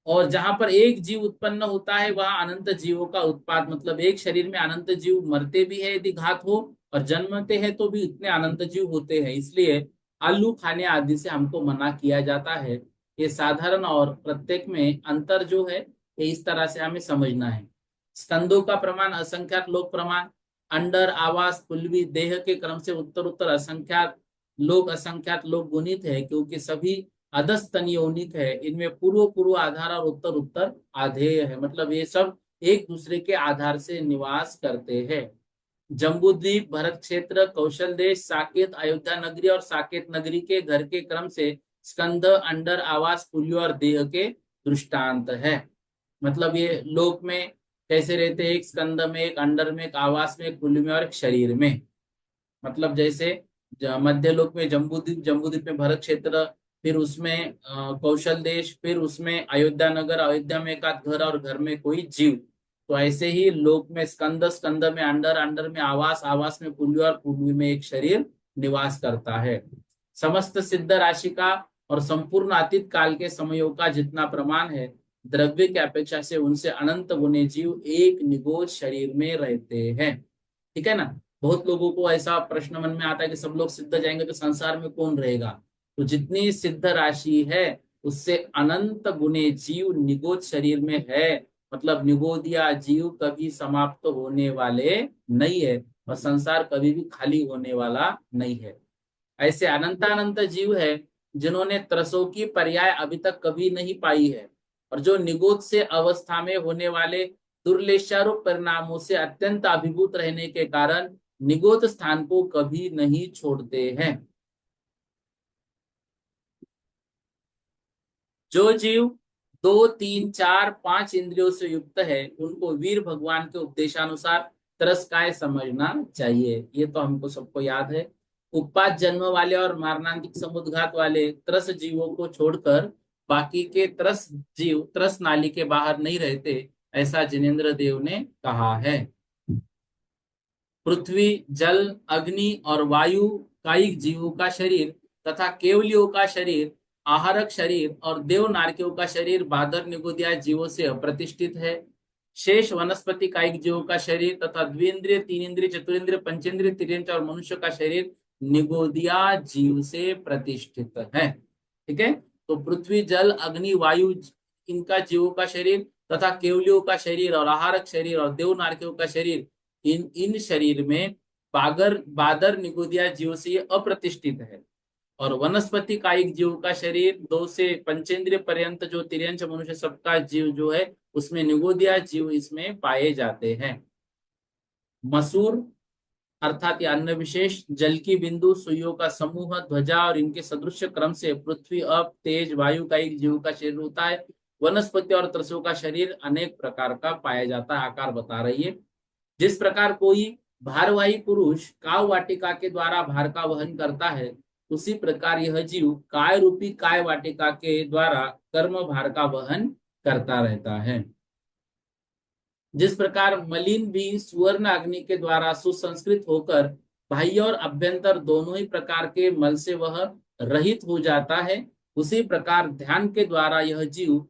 और जहां पर एक जीव उत्पन्न होता है, वहां अनंत जीवों का उत्पाद, मतलब एक शरीर में अनंत जीव मरते भी है यदि घात हो, और जन्मते हैं तो भी इतने अनंत जीव होते हैं। इसलिए आलू खाने आदि से हमको मना किया जाता है। ये साधारण और प्रत्येक में अंतर जो है ये इस तरह से हमें समझना है। स्कंदों का प्रमाण असंख्यात लोक प्रमाण, अंडर आवास पुल्वी देह के क्रम से उत्तर उत्तर असंख्यात लोग गुणित है, क्योंकि सभी अधस्तन यौनिक है। इनमें पूर्व पूर्व आधार और उत्तर उत्तर आधेय है, मतलब ये सब एक दूसरे के आधार से निवास करते हैं। जम्बूद्वीप, भरत क्षेत्र, कौशल देश, साकेत, अयोध्या नगरी और साकेत नगरी के घर के क्रम से स्कंद, अंडर, आवास, पुल्य और देह के दृष्टांत है। मतलब ये लोक में कैसे रहते हैं, एक स्कंद में, एक अंडर में, एक आवास में, एक पुल्य में और एक शरीर में। मतलब जैसे मध्य लोक में जम्बूद्वीप, जम्बूद्वीप में भरत क्षेत्र, फिर उसमें कौशल देश, फिर उसमें अयोध्या नगर, अयोध्या में एक आध घर और घर में कोई जीव। तो ऐसे ही लोक में स्कंद, स्कंद में अंडर, अंडर में आवास, आवास में पुल्य और पुल्य में एक शरीर निवास करता है। समस्त सिद्ध राशि का और संपूर्ण अतीत काल के समयों का जितना प्रमाण है, द्रव्य की अपेक्षा से उनसे अनंत गुने जीव एक निगोज शरीर में रहते हैं। ठीक है ना। बहुत लोगों को ऐसा प्रश्न मन में आता है कि सब लोग सिद्ध जाएंगे तो संसार में कौन रहेगा। तो जितनी सिद्ध राशि है उससे अनंत गुने जीव निगोद शरीर में है। मतलब निगोदिया जीव कभी समाप्त होने वाले नहीं है और संसार कभी भी खाली होने वाला नहीं है। ऐसे अनंतानंत जीव है जिन्होंने त्रसों की पर्याय अभी तक कभी नहीं पाई है और जो निगोद से अवस्था में होने वाले दुर्लेशारूप परिणामों से अत्यंत अभिभूत रहने के कारण निगोद स्थान को कभी नहीं छोड़ते हैं। जो जीव 2, 3, 4, 5 इंद्रियों से युक्त है उनको वीर भगवान के उपदेशानुसार त्रस्काय समझना चाहिए। ये तो हमको सबको याद है। उत्पात जन्म वाले और मारणांतिक समुद्घात वाले त्रस जीवों को छोड़कर बाकी के त्रस जीव त्रस नाली के बाहर नहीं रहते, ऐसा जिनेन्द्र देव ने कहा है। पृथ्वी, जल, अग्नि और वायु कायिक जीवों का शरीर तथा केवलियों का शरीर, आहारक शरीर और देव नारकियों का शरीर बादर निगोदिया जीवों से अप्रतिष्ठित है। शेष वनस्पति कायिक जीवों का शरीर तथा द्विंद्रिय, तीन इंद्रिय, चतुरिंद्रिय, पंचेंद्रिय, तिर्यंच और मनुष्य का शरीर निगोदिया जीव से प्रतिष्ठित है। ठीक है। तो पृथ्वी, जल, अग्नि, वायु इनका जीवों का शरीर तथा केवलियों का शरीर और आहारक शरीर और देव नारकियों का शरीर, इन इन शरीर में बादर निगोदिया जीव से ये अप्रतिष्ठित है। और वनस्पति कायिक जीव का शरीर 2 से पंचेंद्रिय पर्यंत जो तिर्यंच मनुष्य सबका जीव जो है उसमें निगोदिया जीव इसमें पाए जाते हैं। मसूर अर्थात ये अन्न विशेष, जल की बिंदु, सुइयों का समूह, ध्वजा और इनके सदृश क्रम से पृथ्वी, अप, तेज, वायु का एक जीव का शरीर होता है। वनस्पति और त्रसों का शरीर अनेक प्रकार का पाया जाता है। आकार बता रही है। जिस प्रकार कोई भारवाही पुरुष काव वाटिका के द्वारा भार का वहन करता है, उसी प्रकार यह जीव काय रूपी काय वाटिका के द्वारा कर्म भार का वहन करता रहता है। जिस प्रकार मलिन भी सुवर्ण अग्नि के द्वारा सुसंस्कृत होकर बाह्य और अभ्यंतर दोनों ही प्रकार के मल से वह रहित हो जाता है, उसी प्रकार ध्यान के द्वारा यह जीव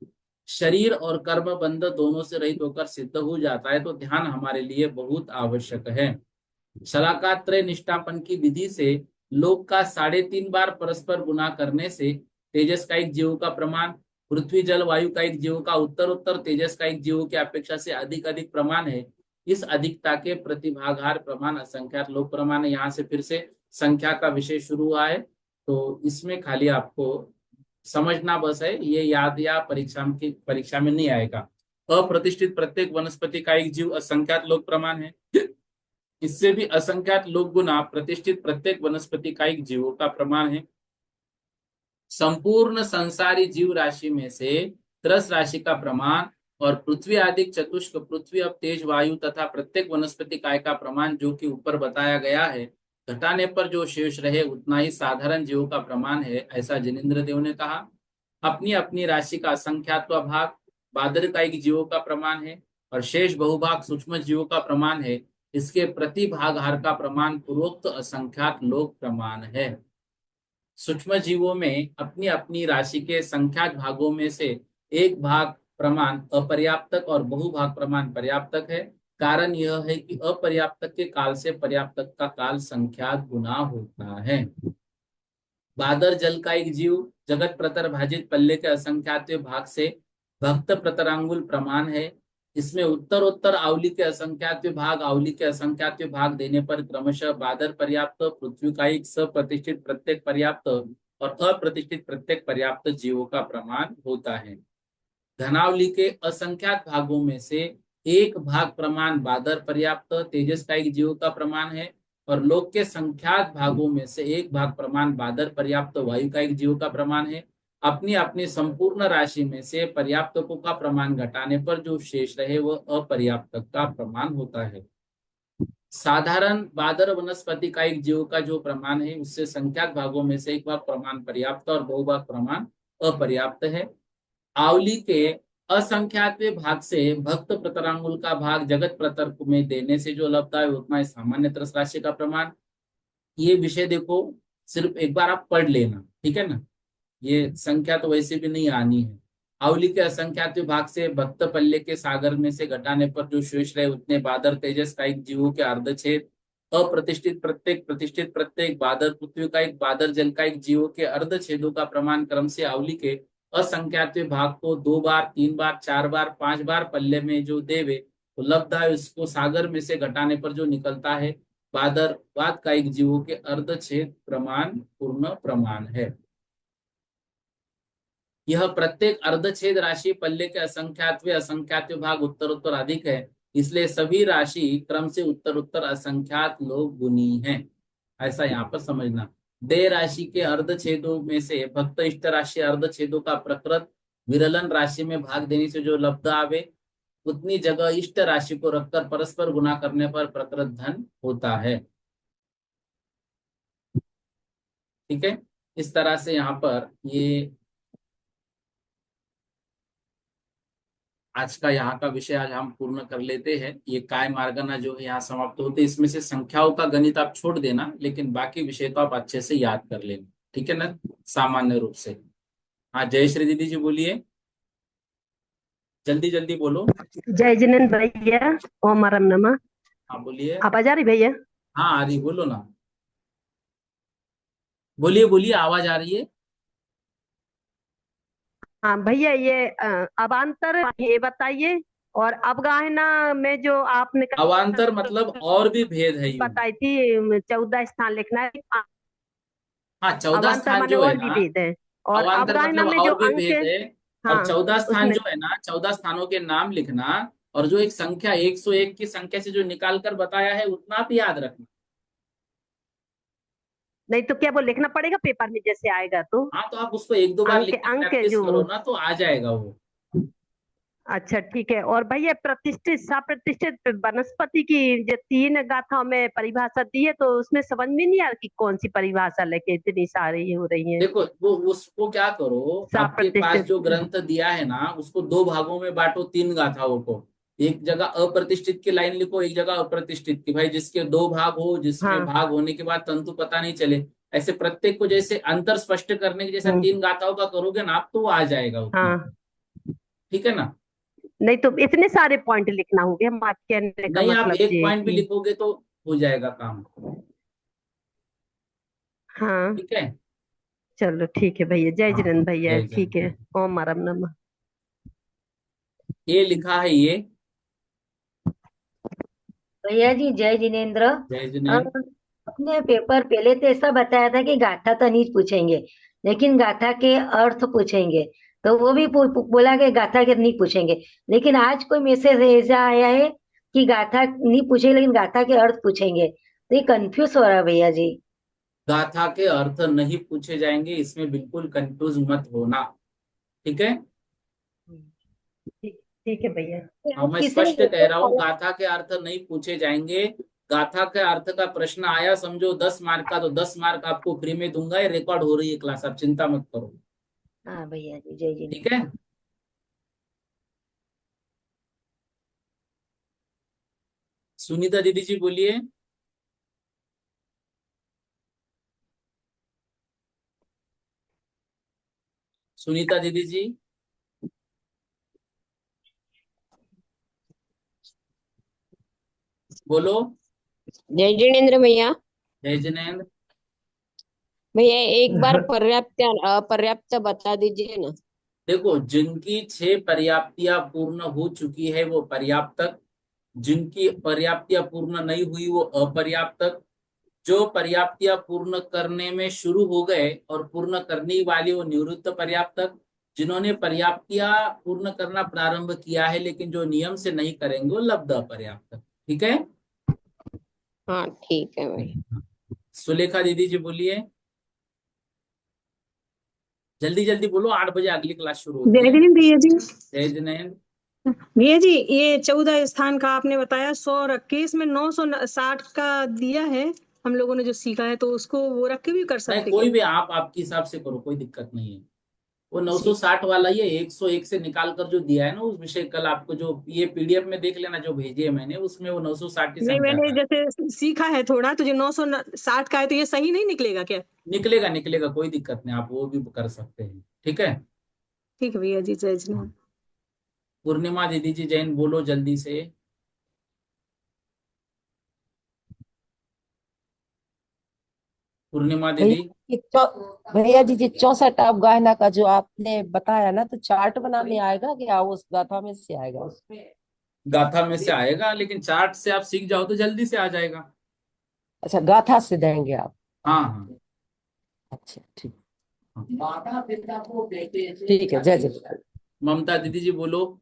शरीर और कर्म बंध दोनों से रहित होकर सिद्ध हो जाता है। तो ध्यान हमारे लिए बहुत आवश्यक है। शलाकात्रय निष्ठापन की विधि से लोक का 3.5 बार परस्पर गुना करने से तेजस का एक जीव का प्रमाण पृथ्वी, जल, वायु का एक जीव का उत्तर उत्तर तेजस का एक जीव की अपेक्षा से अधिक अधिक प्रमाण है। इस अधिकता के प्रतिभागार प्रमाण असंख्यात लोक प्रमाण है। यहाँ से फिर से संख्या का विषय शुरू हुआ है, तो इसमें खाली आपको समझना बस है, ये याद या परीक्षा में नहीं आएगा। अप्रतिष्ठित प्रत्येक वनस्पति का एक जीव असंख्यात लोक प्रमाण है। इससे भी असंख्यात लोक गुना प्रतिष्ठित प्रत्येक वनस्पति का एक जीवों का प्रमाण है। संपूर्ण संसारी जीव राशि में से त्रस राशि का प्रमाण और पृथ्वी आदि चतुष्क पृथ्वी, अब तेज, वायु तथा प्रत्येक वनस्पति काय का प्रमाण जो कि ऊपर बताया गया है, घटाने पर जो शेष रहे उतना ही साधारण जीवों का प्रमाण है, ऐसा जिनेन्द्र देव ने कहा। अपनी अपनी राशि का असंख्यात्व भाग बादरकायिक जीवों का प्रमाण है और शेष बहुभाग सूक्ष्म जीवों का प्रमाण है। इसके प्रतिभागार का प्रमाण पूर्वोक्त असंख्यात लोक प्रमाण है। सूक्ष्म जीवों में अपनी अपनी राशि के संख्याक भागों में से एक भाग प्रमाण अपर्याप्तक और बहुभाग प्रमाण पर्याप्तक है। कारण यह है कि अपर्याप्तक के काल से पर्याप्तक का काल संख्यात गुना होता है। बादर जल का एक जीव जगत प्रतर भाजित पल्ले के असंख्यात भाग से भक्त प्रतरांगुल प्रमाण है। इसमें उत्तर उत्तर आवली के असंख्यात भाग, आवली के असंख्यात भाग देने पर क्रमशः बादर पर्याप्त, पृथ्वी का एक सप्रतिष्ठित प्रत्येक पर्याप्त और अप्रतिष्ठित प्रत्येक पर्याप्त जीवों का प्रमाण होता है। धनावली के असंख्यात भागों में से एक भाग प्रमाण बादर पर्याप्त तेजस का एक जीव का प्रमाण है, और लोक के संख्यात भागों में से एक भाग प्रमाण बादर पर्याप्त वायु का एक जीव का प्रमाण है। अपनी अपनी संपूर्ण राशि में से पर्याप्तकों का प्रमाण घटाने पर जो शेष रहे वह अपर्याप्त का प्रमाण होता है। साधारण बादर वनस्पति का एक जीव का जो प्रमाण है उससे संख्यात भागों में से एक भाग प्रमाण पर्याप्त और दो भाग प्रमाण अपर्याप्त है। आवली के असंख्यातवें भाग से भक्त प्रतरांगुल का भाग जगत प्रतर में देने से जो लब्धता है उतना सामान्य त्रस राशि का प्रमाण। ये विषय देखो, सिर्फ एक बार आप पढ़ लेना, ठीक है ना। ये संख्या तो वैसे भी नहीं आनी है। आवली के असंख्यात भाग से भक्त पल्ले के सागर में से घटाने पर जो शेष रहे उतने बादर तेजस का एक जीवों के अर्धछेद, अप्रतिष्ठित प्रत्येक, प्रतिष्ठित प्रत्येक, बादर पृथ्वी का एक, बादर जल का एक जीवों के अर्धछेदों का प्रमाण क्रम से आवली के असंख्यात भाग को 2 बार, 3 बार, 4 बार, 5 बार पल्ले में जो देवे तो लब्धा है उसको सागर में से घटाने पर जो निकलता है बादर वाद का एक जीवों के अर्धछेद प्रमाण पूर्ण प्रमाण है। यह प्रत्येक अर्धछेद राशि पल्ले के असंख्यातवें असंख्यात भाग उत्तर उत्तर अधिक है, इसलिए सभी राशि क्रम से उत्तर उत्तर असंख्यात लोग गुनी हैं। ऐसा यहाँ पर समझना। दे राशि के अर्धछेदों में से भक्त इष्ट राशि अर्धछेदों का प्रकृत विरलन राशि में भाग देने से जो लब्ध आवे उतनी जगह इष्ट राशि को रखकर परस्पर गुना करने पर प्रकृत धन होता है। ठीक है, इस तरह से यहाँ पर ये आज का यहाँ का विषय आज हम पूर्ण कर लेते हैं। ये काय मार्गना जो है यहाँ समाप्त होते, इसमें से संख्याओं का गणित आप छोड़ देना, लेकिन बाकी विषय तो आप अच्छे से याद कर लेना, ठीक है ना, सामान्य रूप से। हाँ, जय श्री दीदी जी बोलिए, जल्दी जल्दी बोलो। जय जिनेन्द्र भैया। ओम आराम नमः। हाँ बोलिए। आवाज आ रही भैया? हाँ आ रही, बोलो ना, बोलिए बोलिए, आवाज आ रही है। हाँ भैया, ये अवान्तर ये बताइए। और अवगाहना में जो आपने अवान्तर मतलब और भी भेद है यूं। बताई थी 14 स्थान लिखना है। हाँ, 14 अवान्तर स्थान माने जो है और भी ना, भेद है। और अवान्तर अवगाहना मतलब में जो और भी अंक भेद है। है। और हाँ 14 स्थान उसमें। जो है ना, 14 स्थानों के नाम लिखना, और जो एक संख्या 101 की संख्या से जो निकाल कर बताया है उतना भी याद रखना। नहीं तो क्या वो लिखना पड़ेगा पेपर में जैसे आएगा तो? हाँ, तो आप उसको एक दो बार अंक लिख के अंक प्रैक्टिस जो। करो ना तो आ जाएगा वो। अच्छा ठीक है। और भैया प्रतिष्ठित सप्रतिष्ठित वनस्पति की जो 3 गाथाओं में परिभाषा दी है, तो उसमें समझ में नहीं आ रहा कि कौन सी परिभाषा लेके इतनी सारी हो रही है। देखो वो उसको क्या करो, आपके पास सप्रतिष्ठित। जो ग्रंथ दिया है ना उसको दो भागों में बांटो, 3 गाथाओं को। एक जगह अप्रतिष्ठित की लाइन लिखो, एक जगह अप्रतिष्ठित की, भाई जिसके दो भाग हो, जिसमें हाँ। भाग होने के बाद तंतु पता नहीं चले, ऐसे प्रत्येक को जैसे अंतर स्पष्ट करने के जैसा हम्म। 3 गाथाओं का करोगे ना आप तो वो आ जाएगा उतना। हाँ। ठीक है ना। नहीं तो इतने सारे पॉइंट लिखना होंगे, हम आप कहने का नहीं, आप मतलब एक ये है पॉइंट भी कि। लिखोगे तो हो जाएगा काम। हाँ। ठीक है। चलो ठीक है भैया। जय हाँ, जिनेन्द्र भैया। जय ठीक है। जय। ओम आराम नमः। ये लिखा है ये। भैया जी जय जिनेन्द्र। जय अ, जिनेन्द्र। अपने पेपर पहले तो ऐसा बताया था कि गाथा तो नहीं पूछेंगे, लेकिन गाथा के अर्थ पूछेंगे। तो वो भी बोला कि गाथा के नहीं पूछेंगे। लेकिन आज कोई मैसेज ऐसा आया है कि गाथा नहीं पूछेंगे लेकिन गाथा के अर्थ पूछेंगे, तो ये कंफ्यूज हो रहा है भैया जी। गाथा के अर्थ नहीं पूछे जाएंगे, इसमें बिल्कुल कंफ्यूज मत होना। ठीक है। ठीक ठीक है भैया। हाँ, आज मैं किसी ने स्पष्ट कह रहा हूँ, देखो। गाथा के अर्थ नहीं पूछे जाएंगे। गाथा के अर्थ का प्रश्न आया समझो 10 मार्क का, तो 10 मार्क आपको फ्री में दूंगा, ये रिकॉर्ड हो रही है क्लास, आप चिंता मत करो। हाँ भैया जी जय ठीक जिनेन्द्र। है। सुनीता दीदी जी बोलिए। सुनीता दीदी जी बोलो। जय जिनेन्द्र भैया। जय जिनेन्द्र। भैया एक बार पर्याप्त या अपर्याप्त बता दीजिए ना। देखो, जिनकी 6 पर्याप्तियां पूर्ण हो चुकी है वो पर्याप्तक, जिनकी पर्याप्तियां पूर्ण नहीं हुई वो अपर्याप्तक, जो पर्याप्तियां पूर्ण करने में शुरू हो गए और पूर्ण करने वाली वो निवृत्त पर्याप्तक, जिन्होंने पर्याप्तियां पूर्ण करना प्रारंभ किया है लेकिन जो नियम से नहीं करेंगे वो लब्ध अपर्याप्तक। ठीक है। हाँ ठीक है भैया। सुलेखा दीदी जी बोलिए, जल्दी जल्दी बोलो, 8 बजे अगली क्लास शुरू होती जय है। हिंद भैया जी। जय जिनेंद्र। भैया जी ये 14 स्थान का आपने बताया 100 रख के, इसमें 960 का दिया है हम लोगों ने जो सीखा है, तो उसको वो रख के भी कर नहीं, सकते क्या? कोई भी आप आपके हिसाब से करो, कोई दिक्कत नहीं है। वो ठीक। 960 वाला ही है, 101 से निकाल कर जो दिया है ना उस विषय, कल आपको जो ये पीडीएफ में देख लेना जो भेजी है मैंने, उसमें वो 960 की नहीं, संख्या मैंने का जैसे सीखा है थोड़ा, तो जो 960 का है तो ये सही नहीं निकलेगा क्या? निकलेगा। निकलेगा, कोई दिक्कत नहीं, आप वो भी कर सकते हैं। ठीक है। ठीक है भैया जी, जय जय। पूर्णिमा दीदी जी जैन बोलो जल्दी से। पूर्णिमा भैया दीदी। भैया जी जी 64 अवगाहना का जो आपने बताया ना, तो चार्ट बनाने आएगा क्या, उस गाथा में से आएगा? गाथा में से आएगा, लेकिन चार्ट से आप सीख जाओ तो जल्दी से आ जाएगा। अच्छा, गाथा से देंगे आप? हाँ हाँ अच्छा ठीक। हाँ। ठीक है, जय जय। ममता दीदी जी बोलो।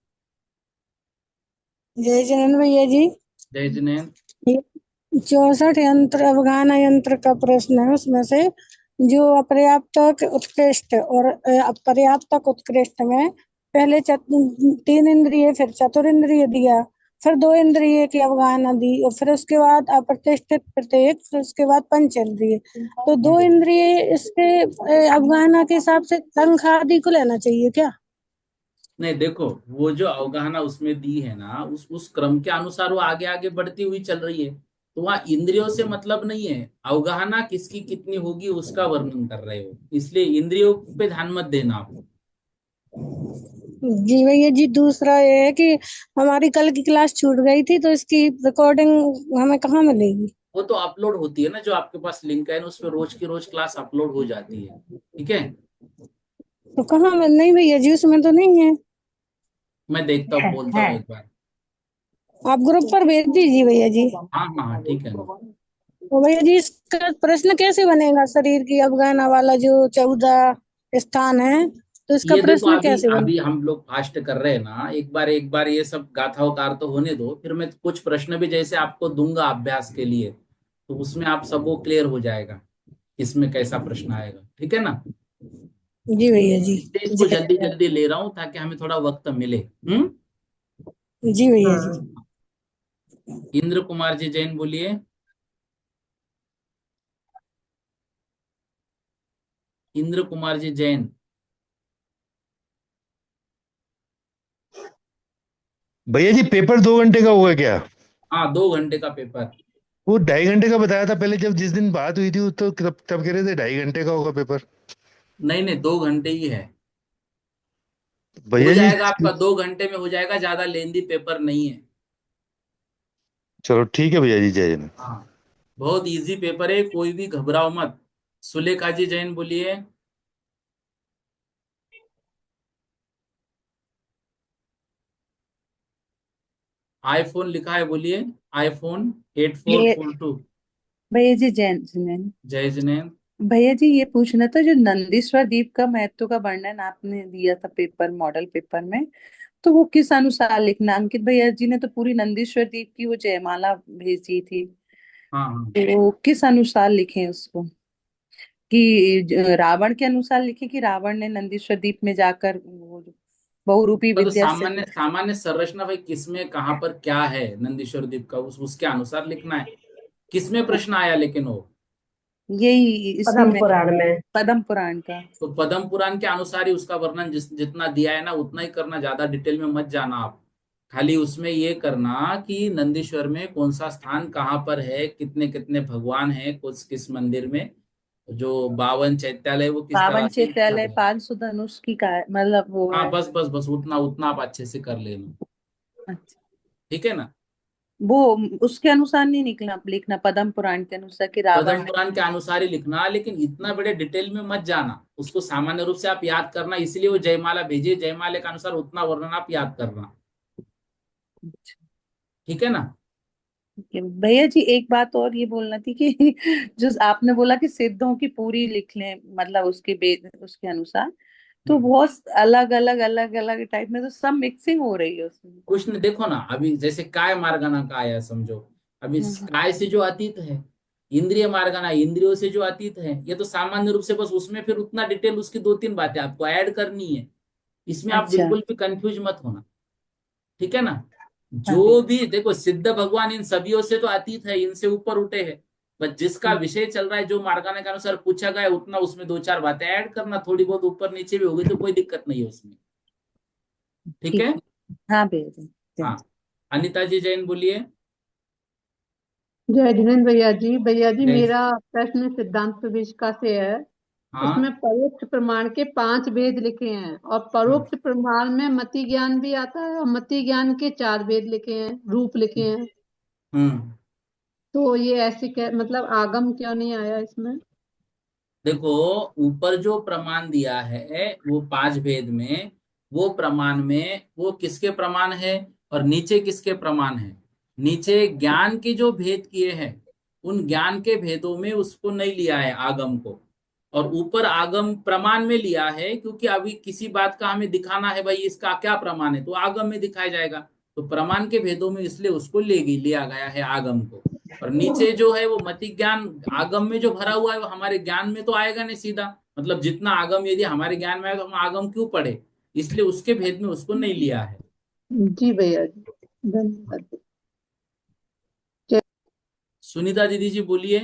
जय जैन भैया जी। जय जिनेंद्र। ये 64 यंत्र अवगाहन यंत्र का प्रश्न है, उसमें से जो अपर्याप्तक उत्कृष्ट और अपर्याप्तक उत्कृष्ट में पहले 3 इंद्रिय, फिर चतुरिंद्रिय दिया, फिर 2 इंद्रिय की अवगाहना दी, और फिर उसके बाद अप्रतिष्ठित प्रत्येक, फिर उसके बाद पंच इंद्रिय। तो 2 इंद्रिय इसके अवगाहना के हिसाब से तंख आदि को लेना चाहिए क्या? नहीं, देखो, वो जो अवगाहना उसमें दी है ना, उस क्रम के अनुसार वो आगे आगे बढ़ती हुई चल रही है, तो वहां इंद्रियों से मतलब नहीं है। अवगाहना किसकी कितनी होगी उसका वर्णन कर रहे हो, इसलिए इंद्रियों पे ध्यान मत देना आप। जी भैया जी, दूसरा ये है कि हमारी कल की क्लास छूट गई थी, तो इसकी रिकॉर्डिंग हमें कहाँ मिलेगी? वो तो अपलोड होती है ना, जो आपके पास लिंक है ना उसमें रोज की रोज क्लास अपलोड हो जाती है। ठीक है। तो कहाँ में? नहीं भैया जी, उसमें तो नहीं है। मैं देखता हूँ, बोलता हूँ एक बार। आप ग्रुप पर भेज दीजिए भैया जी। हाँ हाँ हाँ, ठीक है ना। तो भैया जी, इसका प्रश्न कैसे बनेगा? शरीर की अवगाहना वाला जो 14 स्थान है, तो इसका ये देखो, प्रश्न अभी कैसे अभी बनेगा? हम लोग फास्ट कर रहे हैं ना, एक बार ये सब गाथाओकार तो होने दो, फिर मैं कुछ प्रश्न भी जैसे आपको दूंगा अभ्यास के लिए, तो उसमें आप सबको क्लियर हो जाएगा इसमें कैसा प्रश्न आएगा। ठीक है ना। जी भैया जी। इसलिए इसको जय जल्दी जय। जल्दी ले रहा हूँ ताकि हमें थोड़ा वक्त मिले। हम्म। जी भैया जी। इंद्र कुमार जी जैन बोलिए। इंद्र कुमार जी जैन। भैया जी पेपर 2 घंटे का होगा क्या? हाँ, 2 घंटे का पेपर। वो 2.5 घंटे का बताया था पहले, जब जिस दिन बात हुई थी तो तब कह रहे थे 2.5 घंटे का होगा पेपर। नहीं नहीं, 2 घंटे ही है। हो भैया जी जाएगा आपका, 2 घंटे में हो जाएगा, ज्यादा लेंदी पेपर नहीं है। चलो ठीक है भैया जी, जय जय। हाँ, बहुत इजी पेपर है, कोई भी घबराओ मत। सुलेखा जी जैन बोलिए। आईफोन लिखा है, बोलिए। आईफोन ये 8442। भैया जी जैन जैन जय जिनेन्द्र। भैया जी ये पूछना था, जो नंदीश्वर द्वीप का महत्व का वर्णन आपने दिया था पेपर, मॉडल पेपर में, तो वो किस अनुसार लिखना? अंकित भैया जी ने तो पूरी नंदीश्वर द्वीप की वो जयमाला भेजी थी, हाँ हाँ। तो किस अनुसार लिखें उसको? कि रावण के अनुसार लिखे, कि रावण ने नंदीश्वर द्वीप में जाकर वो जो बहुरूपी तो विद्या से? सामान्य सामान्य संरचना भाई, किसमें कहाँ पर क्या है नंदीश्वर द्वीप का, उसके अनुसार लिखना है। किसमें प्रश्न आया लेकिन वो? यही पद्म इसमें, पुराण में। पद्म पुराण का। तो पद्म पुराण के अनुसार ही उसका वर्णन जितना दिया है ना उतना ही करना, ज्यादा डिटेल में मत जाना आप। खाली उसमें ये करना कि नंदीश्वर में कौन सा स्थान कहाँ पर है, कितने कितने भगवान हैं, कुछ किस मंदिर में, जो 52 चैत्यालय वो किस तरह पावन से लिखा चैत्यालय, गया है। 500 धनुष की का मतलब वो हाँ, है। बस बस बस, उतना उतना आप अच्छे से कर लेना। अच्छा। ठीक है ना। वो उसके अनुसार नहीं निकला लिखना, पद्म पुराण के अनुसार कि रावण पद्म ने। पुराण के अनुसार ही लिखना, लेकिन इतना बड़े डिटेल में मत जाना, उसको सामान्य रूप से आप याद करना, इसलिए वो जयमाला भेजिए, जयमाला के अनुसार उतना वर्णन आप याद करना। ठीक है ना? भैया जी एक बात और ये बोलना थी कि जो आपने बोला कि सिद्धों की पूरी लिख लें, मतलब उसके उसके अनुसार, तो बहुत अलग अलग टाइप में तो सब मिक्सिंग हो रही है उसमें। कुछ नहीं, देखो ना, अभी जैसे काय मार्गना का आया समझो, अभी हम्म। काय से जो अतीत है, इंद्रिय मार्गना इंद्रियों से जो अतीत है, ये तो सामान्य रूप से बस उसमें फिर उतना डिटेल उसकी दो तीन बातें आपको ऐड करनी है, इसमें आप अच्छा। बिल्कुल भी कंफ्यूज मत होना। ठीक है ना? हाँ भैया। जो भी देखो, सिद्ध भगवान इन सभियों से तो अतीत है, इनसे ऊपर उठे हैं, बस जिसका हम्म। विषय चल रहा है, जो मार्गाना के अनुसार पूछा गया है, उतना उसमें दो चार बातें ऐड करना, थोड़ी बहुत ऊपर नीचे भी होगी तो कोई दिक्कत नहीं है उसमें। ठीक ठीक है? है। हाँ भैया जी। हाँ, अनिता जी जैन बोलिए। जय जिनेन्द्र भैया जी जय। मेरा प्रश्न सिद्धांत प्रविष्का से है। उसमें हाँ। परोक्ष प्रमाण के 5 भेद लिखे हैं और हम्म। परोक्ष प्रमाण में मति ज्ञान भी आता है और मति ज्ञान के 4 भेद लिखे हैं, रूप लिखे हैं। हम्म। तो ये ऐसे मतलब आगम क्यों नहीं आया इसमें? देखो, ऊपर जो प्रमाण दिया है वो पांच भेद में, वो प्रमाण में वो किसके प्रमाण है, और नीचे किसके प्रमाण है? नीचे ज्ञान के जो भेद किए हैं, उन ज्ञान के भेदों में उसको नहीं लिया है आगम को, और ऊपर आगम प्रमाण में लिया है, क्योंकि अभी किसी बात का हमें दिखाना है, भाई इसका क्या प्रमाण है, तो आगम में दिखाया जाएगा, तो प्रमाण के भेदों में इसलिए उसको लिया गया है आगम को। और नीचे जो है वो मति ज्ञान आगम में जो भरा हुआ है वो हमारे ज्ञान में तो आएगा नहीं सीधा, मतलब जितना आगम यदि हमारे ज्ञान में आएगा तो हम आगम क्यों पढ़े, इसलिए उसके भेद में उसको नहीं लिया है। जी भैया जी, धन्यवाद। सुनीता दीदी जी बोलिए।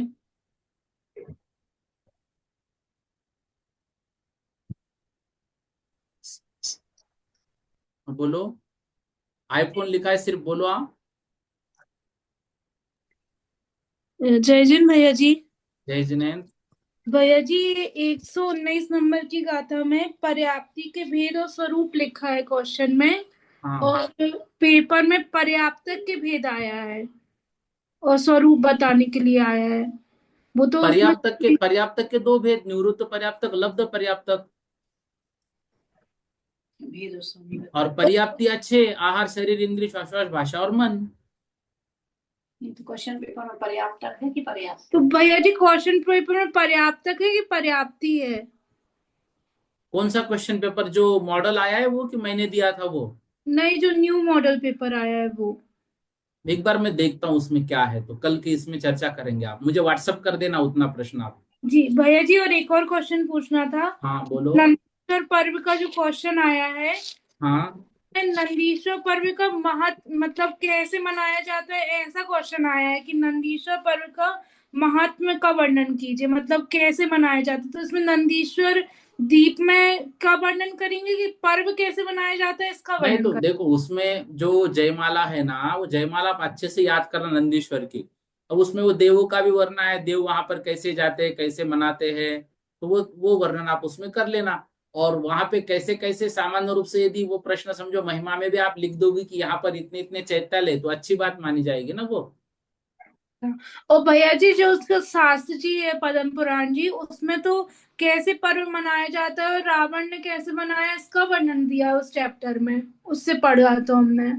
बोलो, आईफोन लिखा है, सिर्फ बोलो आप। जय जिन भैया जी। जय जिनेन्द्र। भैया जी ये 119 नंबर की गाथा में पर्याप्ति के भेद और स्वरूप लिखा है क्वेश्चन में, हाँ, और पेपर में पर्याप्तक के भेद आया है और स्वरूप बताने के लिए आया है, वो तो उसमें पर्याप्तक के दो भेद, निवृत्त पर्याप्तक, लब्ध पर्याप्तक। और पर्याप्ति अच्छे आहार, शरीर, इंद्रिय, श्वास, भाषा और मन। तो क्वेश्चन पेपर में पर्याप्तक है कि पर्याप्त? तो भैया जी क्वेश्चन पेपर में पर्याप्तक है कि पर्याप्ति है? कौन सा क्वेश्चन पेपर, जो मॉडल आया है वो कि मैंने दिया था वो? नहीं, जो न्यू मॉडल पेपर आया है वो। एक बार मैं देखता हूँ उसमें क्या है, तो कल की इसमें चर्चा करेंगे, आप मुझे व्हाट्सअप कर देना उतना प्रश्न आप। जी भैया जी, और एक और क्वेश्चन पूछना था। हाँ बोलो। नंदीश्वर पर्व का जो क्वेश्चन आया है, हाँ, नंदीश्वर पर्व का महत्व मतलब कैसे मनाया जाता है, ऐसा क्वेश्चन आया है कि नंदीश्वर पर्व का महात्म्य का वर्णन कीजिए, मतलब कैसे मनाया जाता है, तो इसमें नंदीश्वर दीप में का वर्णन करेंगे कि पर्व कैसे मनाया जाता है इसका नहीं वर्णन तो करेंगे? देखो, उसमें जो जयमाला है ना, वो जयमाला आप अच्छे से याद करना नंदीश्वर की। अब उसमें वो देवों का भी वर्णन है, देव वहां पर कैसे जाते हैं, कैसे मनाते हैं, तो वो वर्णन आप उसमें कर लेना। और वहां पे कैसे कैसे सामान्य रूप से यदि वो प्रश्न समझो महिमा में भी आप लिख दोगे कि यहाँ पर इतने इतने चैत्य, तो अच्छी बात मानी जाएगी ना वो। और भैया जी जो उसका शास्त्र जी है पद्म पुराण जी, उसमें तो कैसे पर्व मनाया जाता है और रावण ने कैसे मनाया इसका वर्णन दिया है उस चैप्टर में, उससे पढ़ा तो हमने।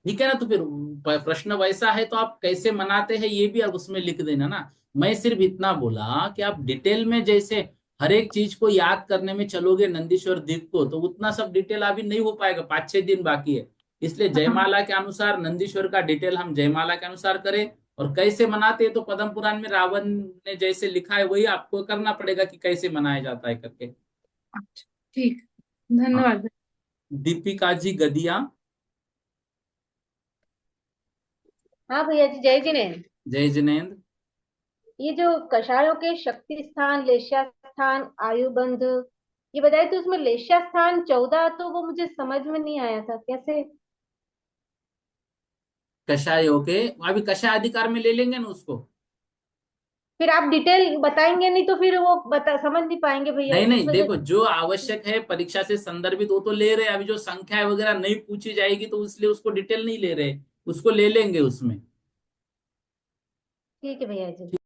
ठीक है ना, तो फिर प्रश्न वैसा है तो आप कैसे मनाते हैं ये भी आप उसमें लिख देना ना। मैं सिर्फ इतना बोला कि आप डिटेल में जैसे हर एक चीज को याद करने में चलोगे नंदीश्वर द्वीप को, तो उतना सब डिटेल अभी नहीं हो पाएगा, 5-6 दिन बाकी है। इसलिए जयमाला के अनुसार नंदीश्वर का डिटेल हम जयमाला के अनुसार करें, और कैसे मनाते हैं तो पद्म पुराण में रावण ने जैसे लिखा है वही आपको करना पड़ेगा कि कैसे मनाया जाता है करके। ठीक, हाँ, धन्यवाद। दीपिका जी गदिया। हाँ भैया जी, जय जिनेन्द्र। जय जिनेन्द्र। ये जो कषायों के शक्ति स्थान, लेस्या स्थान, आयुबंध, ये बताए, तो उसमें लेस्या स्थान 14, तो वो मुझे समझ में नहीं आया था कैसे। कषाय के अभी कषाय अधिकार में ले लेंगे ना उसको। फिर आप डिटेल बताएंगे नहीं तो फिर वो समझ नहीं पाएंगे भैया, नहीं इस नहीं, वजह देखो जो आवश्यक है परीक्षा से संदर्भित वो तो ले रहे हैं, अभी जो संख्या वगैरह नहीं पूछी जाएगी तो इसलिए उसको डिटेल नहीं ले रहे, उसको ले लेंगे उसमें। ठीक है भैया जी।